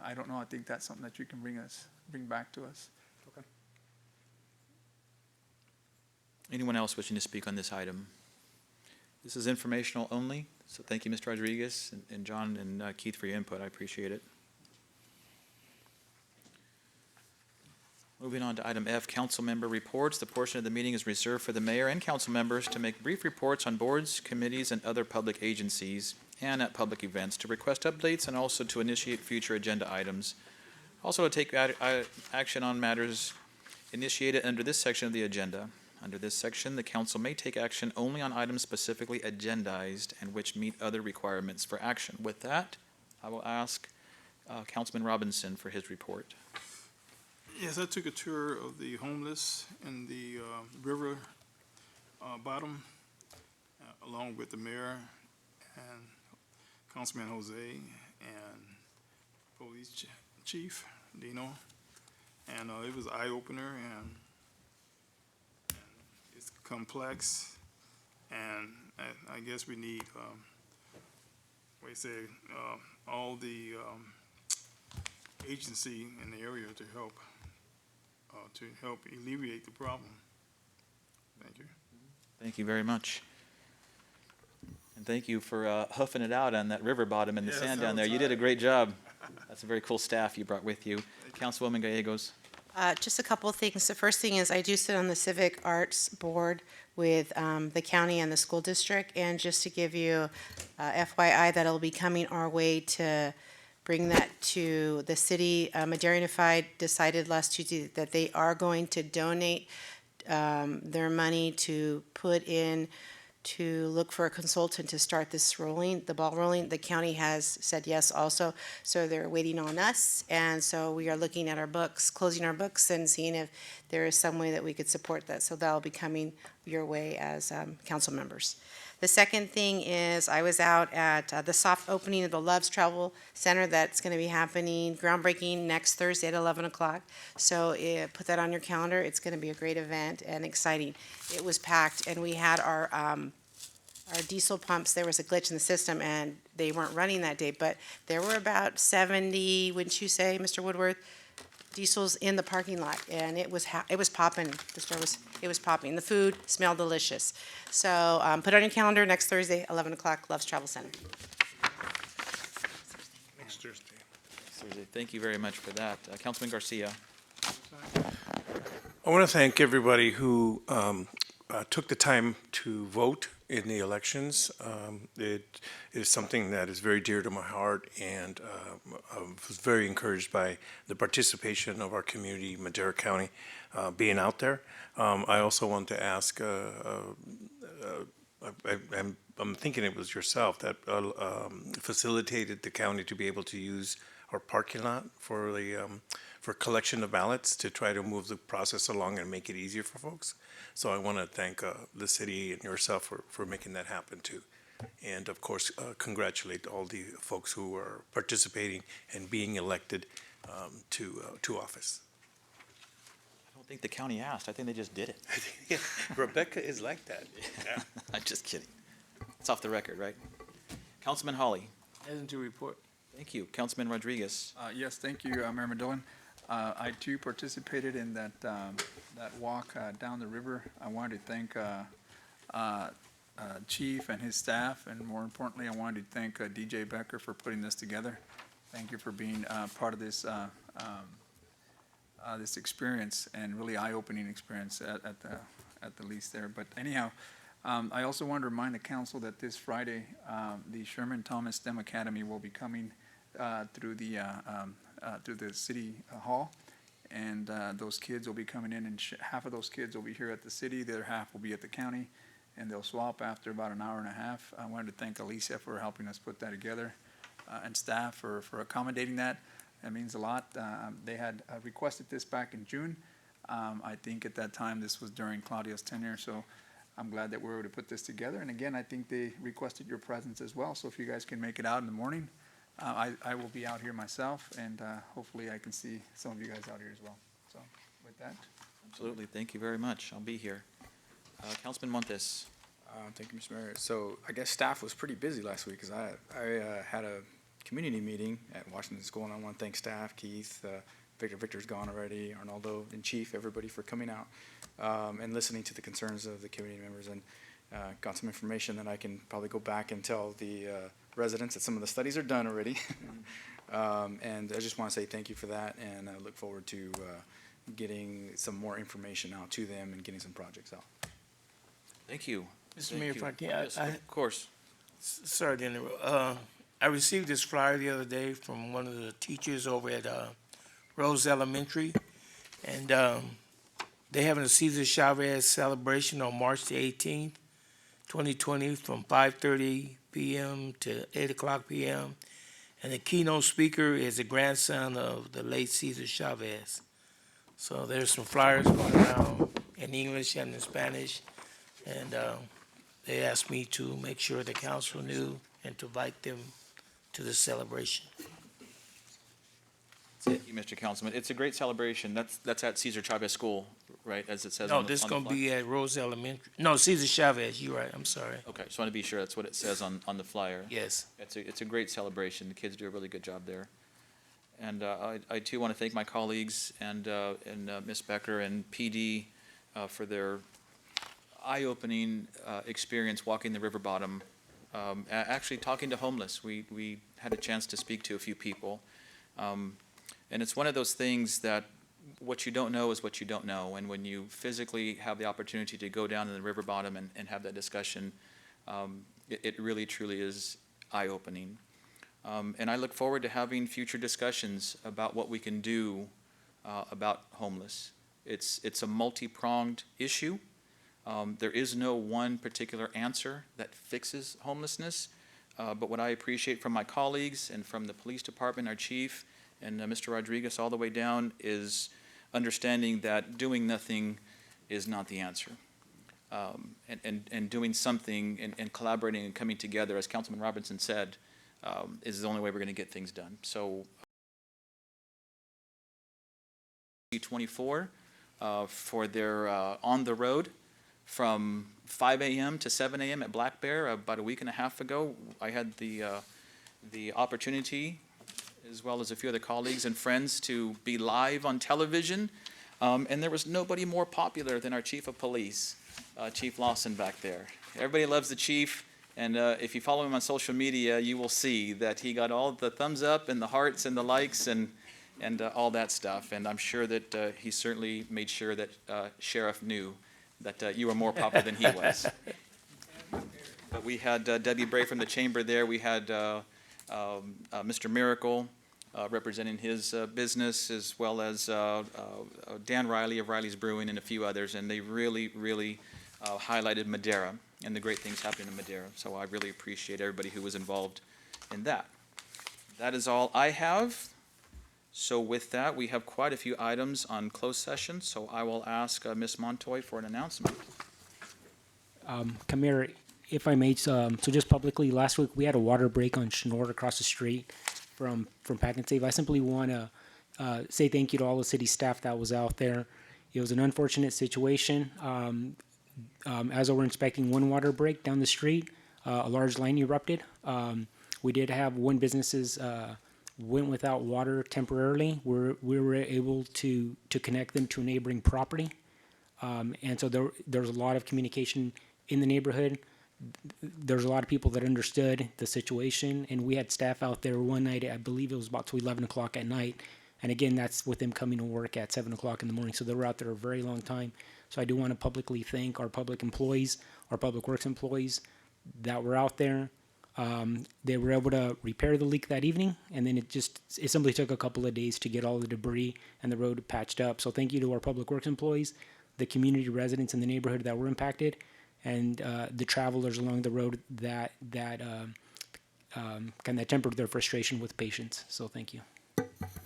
I don't know. I think that's something that you can bring back to us. Okay. Anyone else wishing to speak on this item? This is informational only, so thank you, Mr. Rodriguez and John and Keith for your input. I appreciate it. Moving on to item F, council member reports. The portion of the meeting is reserved for the mayor and council members to make brief reports on boards, committees, and other public agencies and at public events, to request updates and also to initiate future agenda items. Also to take action on matters initiated under this section of the agenda. Under this section, the council may take action only on items specifically agendized and which meet other requirements for action. With that, I will ask Councilman Robinson for his report. Yes, I took a tour of the homeless in the river bottom, along with the mayor and Councilman Jose and police chief Dino, and it was eye-opener, and it's complex, and I guess we need, all the agency in the area to help alleviate the problem. Thank you. Thank you very much. And thank you for hoofing it out on that river bottom and the sand down there. You did a great job. That's a very cool staff you brought with you. Councilwoman Gallegos. Just a couple of things. The first thing is I do sit on the Civic Arts Board with the county and the school district, and just to give you FYI, that'll be coming our way to bring that to the city. Madera Unified decided last Tuesday that they are going to donate their money to put in to look for a consultant to start this rolling, the ball rolling. The county has said yes also, so they're waiting on us. And so we are looking at our books, closing our books and seeing if there is some way that we could support that. So that'll be coming your way as council members. The second thing is I was out at the soft opening of the Loves Travel Center that's going to be happening, groundbreaking next Thursday at 11 o'clock. So put that on your calendar. It's going to be a great event and exciting. It was packed, and we had our diesel pumps. There was a glitch in the system, and they weren't running that day. But there were about 70, wouldn't you say, Mr. Woodworth, diesels in the parking lot, and it was popping. The store was popping. The food smelled delicious. So put it on your calendar next Thursday, 11 o'clock, Loves Travel Center. Next Thursday. Thank you very much for that. Councilman Garcia. I want to thank everybody who took the time to vote in the elections. It is something that is very dear to my heart, and I was very encouraged by the participation of our community, Madera County, being out there. I also want to ask, I'm thinking it was yourself that facilitated the county to be able to use our parking lot for the for collection of ballots to try to move the process along and make it easier for folks. So I want to thank the city and yourself for making that happen too. And of course, congratulate all the folks who are participating and being elected to office. I don't think the county asked. I think they just did it. Yeah, Rebecca is like that. Yeah. I'm just kidding. It's off the record, right? Councilman Hawley. Nothing to report. Thank you. Councilman Rodriguez. Yes, thank you, Mayor Madillon. I too participated in that walk down the river. I wanted to thank chief and his staff, and more importantly, I wanted to thank DJ Becker for putting this together. Thank you for being part of this this experience, and really eye-opening experience at the least there. But anyhow, I also want to remind the council that this Friday, the Sherman Thomas STEM Academy will be coming through the city hall, and those kids will be coming in, and half of those kids will be here at the city, the other half will be at the county, and they'll swap after about an hour and a half. I wanted to thank Alicia for helping us put that together, and staff for accommodating that. That means a lot. They had requested this back in June. I think at that time this was during Claudia's tenure, so I'm glad that we were able to put this together. And again, I think they requested your presence as well, so if you guys can make it out in the morning, I will be out here myself, and hopefully I can see some of you guys out here as well. So with that. Absolutely. Thank you very much. I'll be here. Councilman Montes. Thank you, Mr. Mayor. So I guess staff was pretty busy last week because I had a community meeting at Washington School, and I want to thank staff, Keith, Victor's gone already, Arnoldo, and Chief, everybody for coming out and listening to the concerns of the community members, and got some information that I can probably go back and tell the residents that some of the studies are done already. And I just want to say thank you for that, and I look forward to getting some more information out to them and getting some projects out. Thank you. Mr. Thank Mayor, you. if I can, Yes, of course. Sorry to interrupt. I received this flyer the other day from one of the teachers over at Rose Elementary, and they're having a Cesar Chavez celebration on March the 18th, 2020, from 5:30 p.m. to 8 o'clock p.m. And the keynote speaker is the grandson of the late Cesar Chavez. So there's some flyers going around in English and in Spanish, and they asked me to make sure the council knew and to invite them to the celebration. Thank you, Mr. Councilman. It's a great celebration. That's at Cesar Chavez School, right, as it says No, on the this is on the gonna flyer? be at Rose Elementary. No, Cesar Chavez, you're right, I'm sorry. Okay, just want to be sure that's what it says on the flyer. Yes. It's a great celebration. The kids do a really good job there. And I too want to thank my colleagues and Ms. Becker and PD for their eye-opening experience walking the river bottom. Actually talking to homeless. We had a chance to speak to a few people. And it's one of those things that what you don't know is what you don't know. And when you physically have the opportunity to go down in the river bottom and have that discussion, it really truly is eye-opening. And I look forward to having future discussions about what we can do about homeless. It's a multi-pronged issue. There is no one particular answer that fixes homelessness, but what I appreciate from my colleagues and from the police department, our chief, and Mr. Rodriguez all the way down is understanding that doing nothing is not the answer. And doing something and collaborating and coming together, as Councilman Robinson said, is the only way we're going to get things done. So 24 for their on the road from 5 a.m. to 7 a.m. at Black Bear. About a week and a half ago, I had the opportunity, as well as a few other colleagues and friends, to be live on television. And there was nobody more popular than our chief of police, Chief Lawson back there. Everybody loves the chief, and if you follow him on social media, you will see that he got all the thumbs up and the hearts and the likes and all that stuff. And I'm sure that he certainly made sure that Sheriff knew that you were more popular than he was. But we had Debbie Bray from the chamber there. We had Mr. Miracle representing his business, as well as Dan Riley of Riley's Brewing and a few others. And they really, really highlighted Madera and the great things happening in Madera. So I really appreciate everybody who was involved in that. That is all I have. So with that, we have quite a few items on closed session, so I will ask Ms. Montoy for an announcement. Camille, if I may, so just publicly, last week we had a water break on Schnorr across the street from Pack and Save. I simply want to say thank you to all the city staff that was out there. It was an unfortunate situation. As we were inspecting one water break down the street, a large line erupted. We did have one business's went without water temporarily. We were able to connect them to a neighboring property. And so there was a lot of communication in the neighborhood. there's a lot of people that understood the situation, and we had staff out there one night, I believe it was about to 11 o'clock at night. And again, that's with them coming to work at 7 o'clock in the morning. So they were out there a very long time. So I do want to publicly thank our public employees, our public works employees that were out there. They were able to repair the leak that evening, and then it simply took a couple of days to get all the debris and the road patched up. So thank you to our public works employees, the community residents in the neighborhood that were impacted, and the travelers along the road that kind of tempered their frustration with patience. So thank you.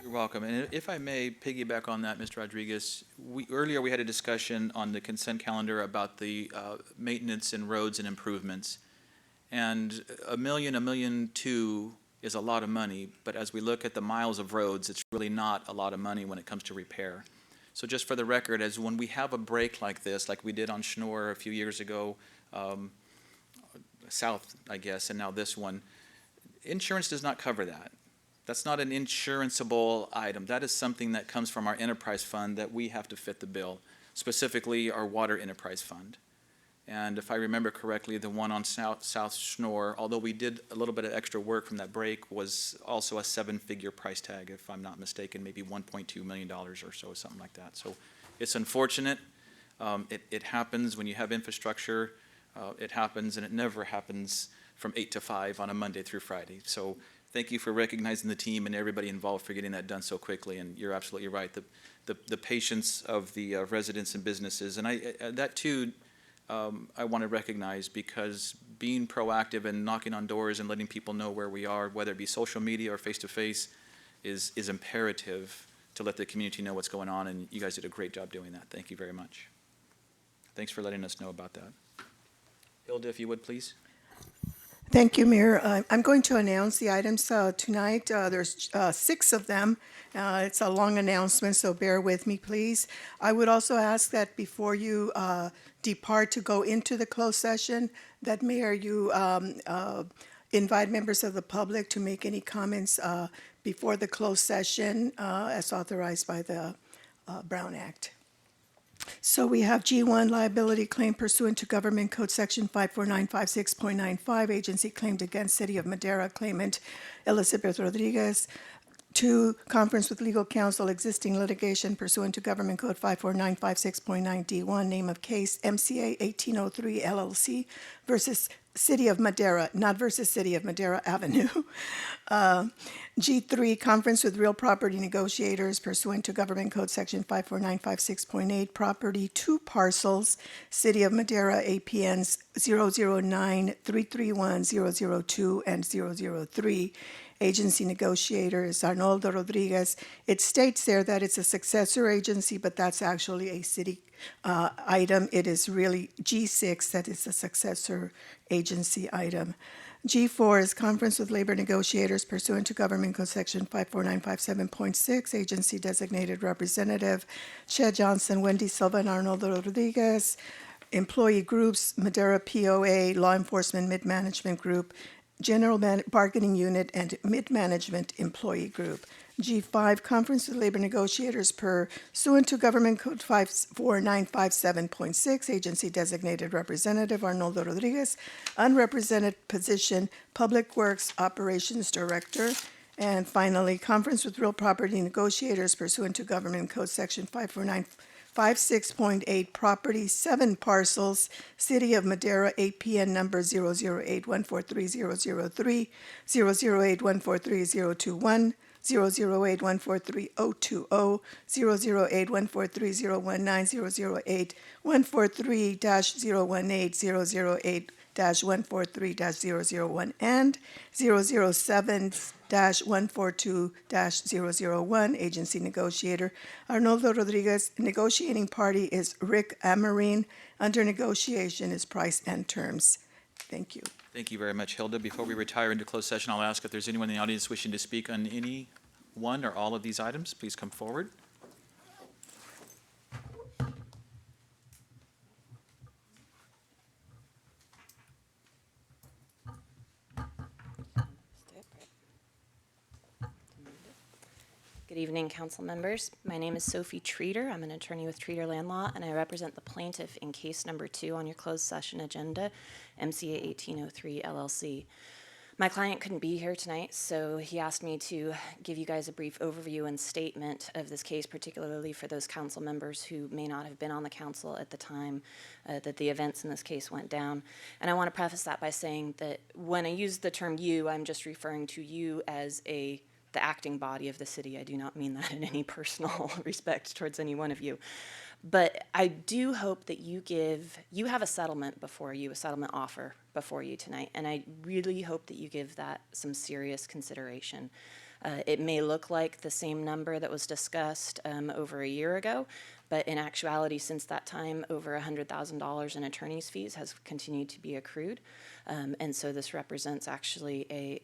You're welcome. And if I may piggyback on that, Mr. Rodriguez, earlier we had a discussion on the consent calendar about the maintenance in roads and improvements. And $1 million, $1.2 million is a lot of money, but as we look at the miles of roads, it's really not a lot of money when it comes to repair. So just for the record, as when we have a break like this, like we did on Schnorr a few years ago, south, I guess, and now this one, insurance does not cover that. That's not an insuranceable item. That is something that comes from our enterprise fund that we have to fit the bill, specifically our water enterprise fund. And if I remember correctly, the one on South Schnorr, although we did a little bit of extra work from that break, was also a 7-figure price tag, if I'm not mistaken, maybe $1.2 million or so, something like that. So it's unfortunate. It happens when you have infrastructure. It happens, and it never happens from 8 to 5 on a Monday through Friday. So thank you for recognizing the team and everybody involved for getting that done so quickly. And you're absolutely right. The patience of the residents and businesses, and that too, I want to recognize, because being proactive and knocking on doors and letting people know where we are, whether it be social media or face-to-face, is imperative to let the community know what's going on, and you guys did a great job doing that. Thank you very much. Thanks for letting us know about that. Hilda, if you would, please. Thank you, Mayor. I'm going to announce the items tonight. There's 6 of them. It's a long announcement, so bear with me, please. I would also ask that before you depart to go into the closed session, that, Mayor, you invite members of the public to make any comments before the closed session as authorized by the Brown Act. So we have G1 liability claim pursuant to Government Code Section 54956.95, agency claimed against City of Madera, claimant Elizabeth Rodriguez. 2, conference with legal counsel, existing litigation pursuant to Government Code 54956.9D1, name of case MCA 1803 LLC versus City of Madera, not versus City of Madera Avenue. G3, conference with real property negotiators pursuant to Government Code Section 54956.8, property 2 parcels, City of Madera APNs 009-331-002 and 003. Agency negotiator is Arnoldo Rodriguez. It states there that it's a successor agency, but that's actually a city item. It is really G6 that is a successor agency item. G4 is conference with labor negotiators pursuant to Government Code Section 54957.6, agency designated representative Chet Johnson, Wendy Silva, and Arnoldo Rodriguez. Employee groups, Madera POA, Law Enforcement Mid-Management Group, General Bargaining Unit, and Mid-Management Employee Group. G5, conference with labor negotiators pursuant to Government Code 54957.6, agency designated representative Arnoldo Rodriguez, unrepresented position, Public Works Operations Director. And finally, conference with real property negotiators pursuant to Government Code Section 54956.8, property 7 parcels, City of Madera, APN number 008143003, 008143021, 008143020, 008143019, 008-143-018, 008-143-001, and 007-142-001, agency negotiator Arnoldo Rodriguez. Negotiating party is Rick Amarine. Under negotiation is price and terms. Thank you. Thank you very much, Hilda. Before we retire into closed session, I'll ask if there's anyone in the audience wishing to speak on any one or all of these items. Please come forward. Good evening, council members. My name is Sophie Treater. I'm an attorney with Treater Land Law, and I represent the plaintiff in case number 2 on your closed session agenda, MCA 1803 LLC. My client couldn't be here tonight, so he asked me to give you guys a brief overview and statement of this case, particularly for those council members who may not have been on the council at the time that the events in this case went down. And I want to preface that by saying that when I use the term you, I'm just referring to you as the acting body of the city. I do not mean that in any personal respect towards any one of you. But I do hope that you have a settlement before you, a settlement offer before you tonight, and I really hope that you give that some serious consideration. It may look like the same number that was discussed over a year ago, but in actuality, since that time, over $100,000 in attorney's fees has continued to be accrued, and so this represents actually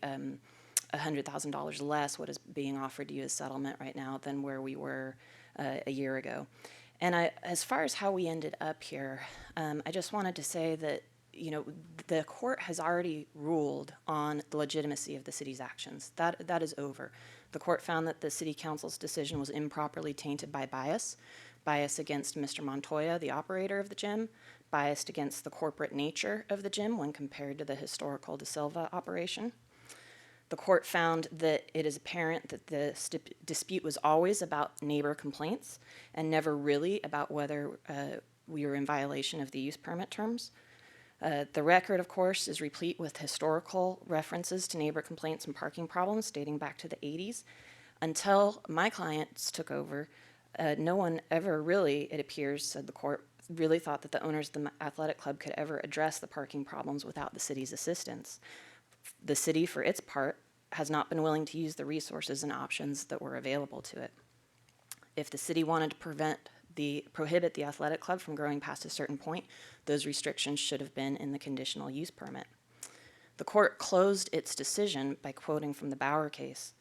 $100,000 less what is being offered to you as settlement right now than where we were a year ago. And as far as how we ended up here, I just wanted to say that, the court has already ruled on the legitimacy of the city's actions. That is over. The court found that the city council's decision was improperly tainted by bias against Mr. Montoya, the operator of the gym, biased against the corporate nature of the gym when compared to the historical De Silva operation. The court found that it is apparent that the dispute was always about neighbor complaints and never really about whether we were in violation of the use permit terms. The record, of course, is replete with historical references to neighbor complaints and parking problems dating back to the 80s. Until my clients took over, no one ever really, it appears, said the court, really thought that the owners of the athletic club could ever address the parking problems without the city's assistance. The city, for its part, has not been willing to use the resources and options that were available to it. If the city wanted to prohibit the athletic club from growing past a certain point, those restrictions should have been in the conditional use permit. The court closed its decision by quoting from the Bauer case.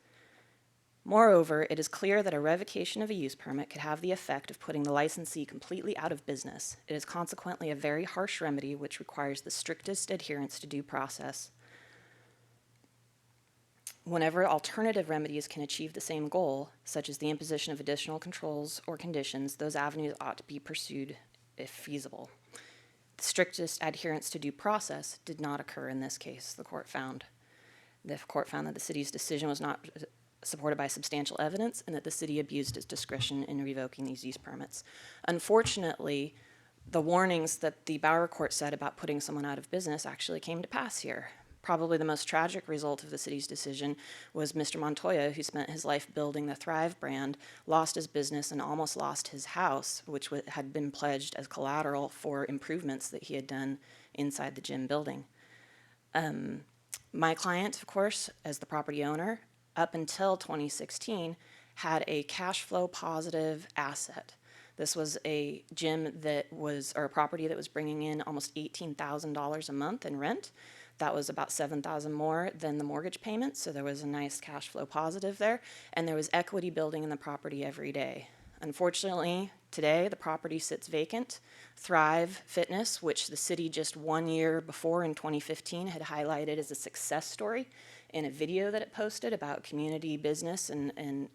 Moreover, it is clear that a revocation of a use permit could have the effect of putting the licensee completely out of business. It is consequently a very harsh remedy which requires the strictest adherence to due process. Whenever alternative remedies can achieve the same goal, such as the imposition of additional controls or conditions, those avenues ought to be pursued if feasible. The strictest adherence to due process did not occur in this case, the court found. The court found that the city's decision was not supported by substantial evidence and that the city abused its discretion in revoking these use permits. Unfortunately, the warnings that the Bauer court said about putting someone out of business actually came to pass here. Probably the most tragic result of the city's decision was Mr. Montoya, who spent his life building the Thrive brand, lost his business and almost lost his house, which had been pledged as collateral for improvements that he had done inside the gym building. My client, of course, as the property owner, up until 2016, had a cash flow positive asset. This was a gym or a property that was bringing in almost $18,000 a month in rent. That was about $7,000 more than the mortgage payment, so there was a nice cash flow positive there, and there was equity building in the property every day. Unfortunately, today the property sits vacant. Thrive Fitness, which the city just 1 year before in 2015 had highlighted as a success story in a video that it posted about community business and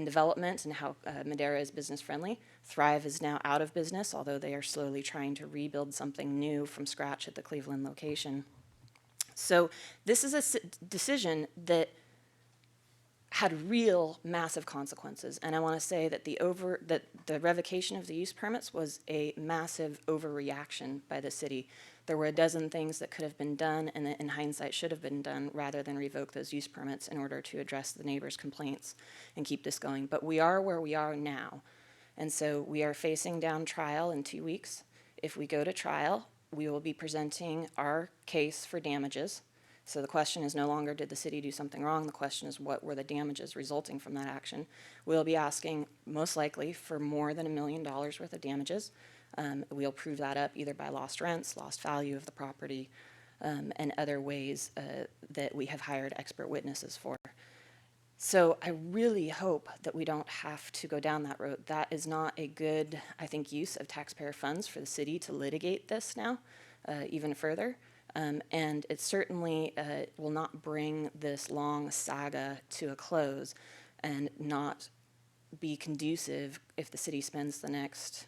development and how Madera is business friendly. Thrive is now out of business, although they are slowly trying to rebuild something new from scratch at the Cleveland location. So this is a decision that had real massive consequences, and I want to say that the revocation of the use permits was a massive overreaction by the city. There were a dozen things that could have been done and that in hindsight should have been done rather than revoke those use permits in order to address the neighbors' complaints and keep this going. But we are where we are now, and so we are facing down trial in 2 weeks. If we go to trial, we will be presenting our case for damages. So the question is no longer did the city do something wrong, the question is what were the damages resulting from that action. We'll be asking most likely for more than $1 million worth of damages. We'll prove that up either by lost rents, lost value of the property, and other ways that we have hired expert witnesses for. So I really hope that we don't have to go down that road. That is not a good, I think, use of taxpayer funds for the city to litigate this now even further. And it certainly will not bring this long saga to a close. and not be conducive if the city spends the next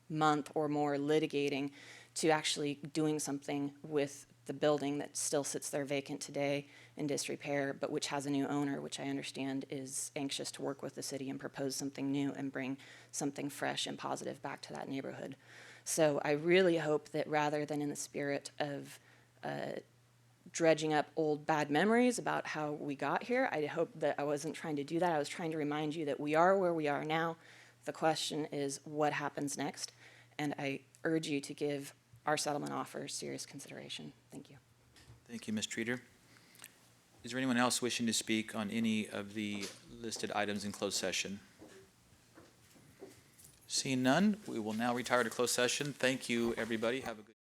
month or more litigating to actually doing something with the building that still sits there vacant today in disrepair, but which has a new owner, which I understand is anxious to work with the city and propose something new and bring something fresh and positive back to that neighborhood. So I really hope that rather than in the spirit of dredging up old bad memories about how we got here, I hope that I wasn't trying to do that. I was trying to remind you that we are where we are now. The question is what happens next? And I urge you to give our settlement offer serious consideration. Thank you. Thank you, Ms. Streeter. Is there anyone else wishing to speak on any of the listed items in closed session? Seeing none, we will now retire to closed session. Thank you, everybody. Have a good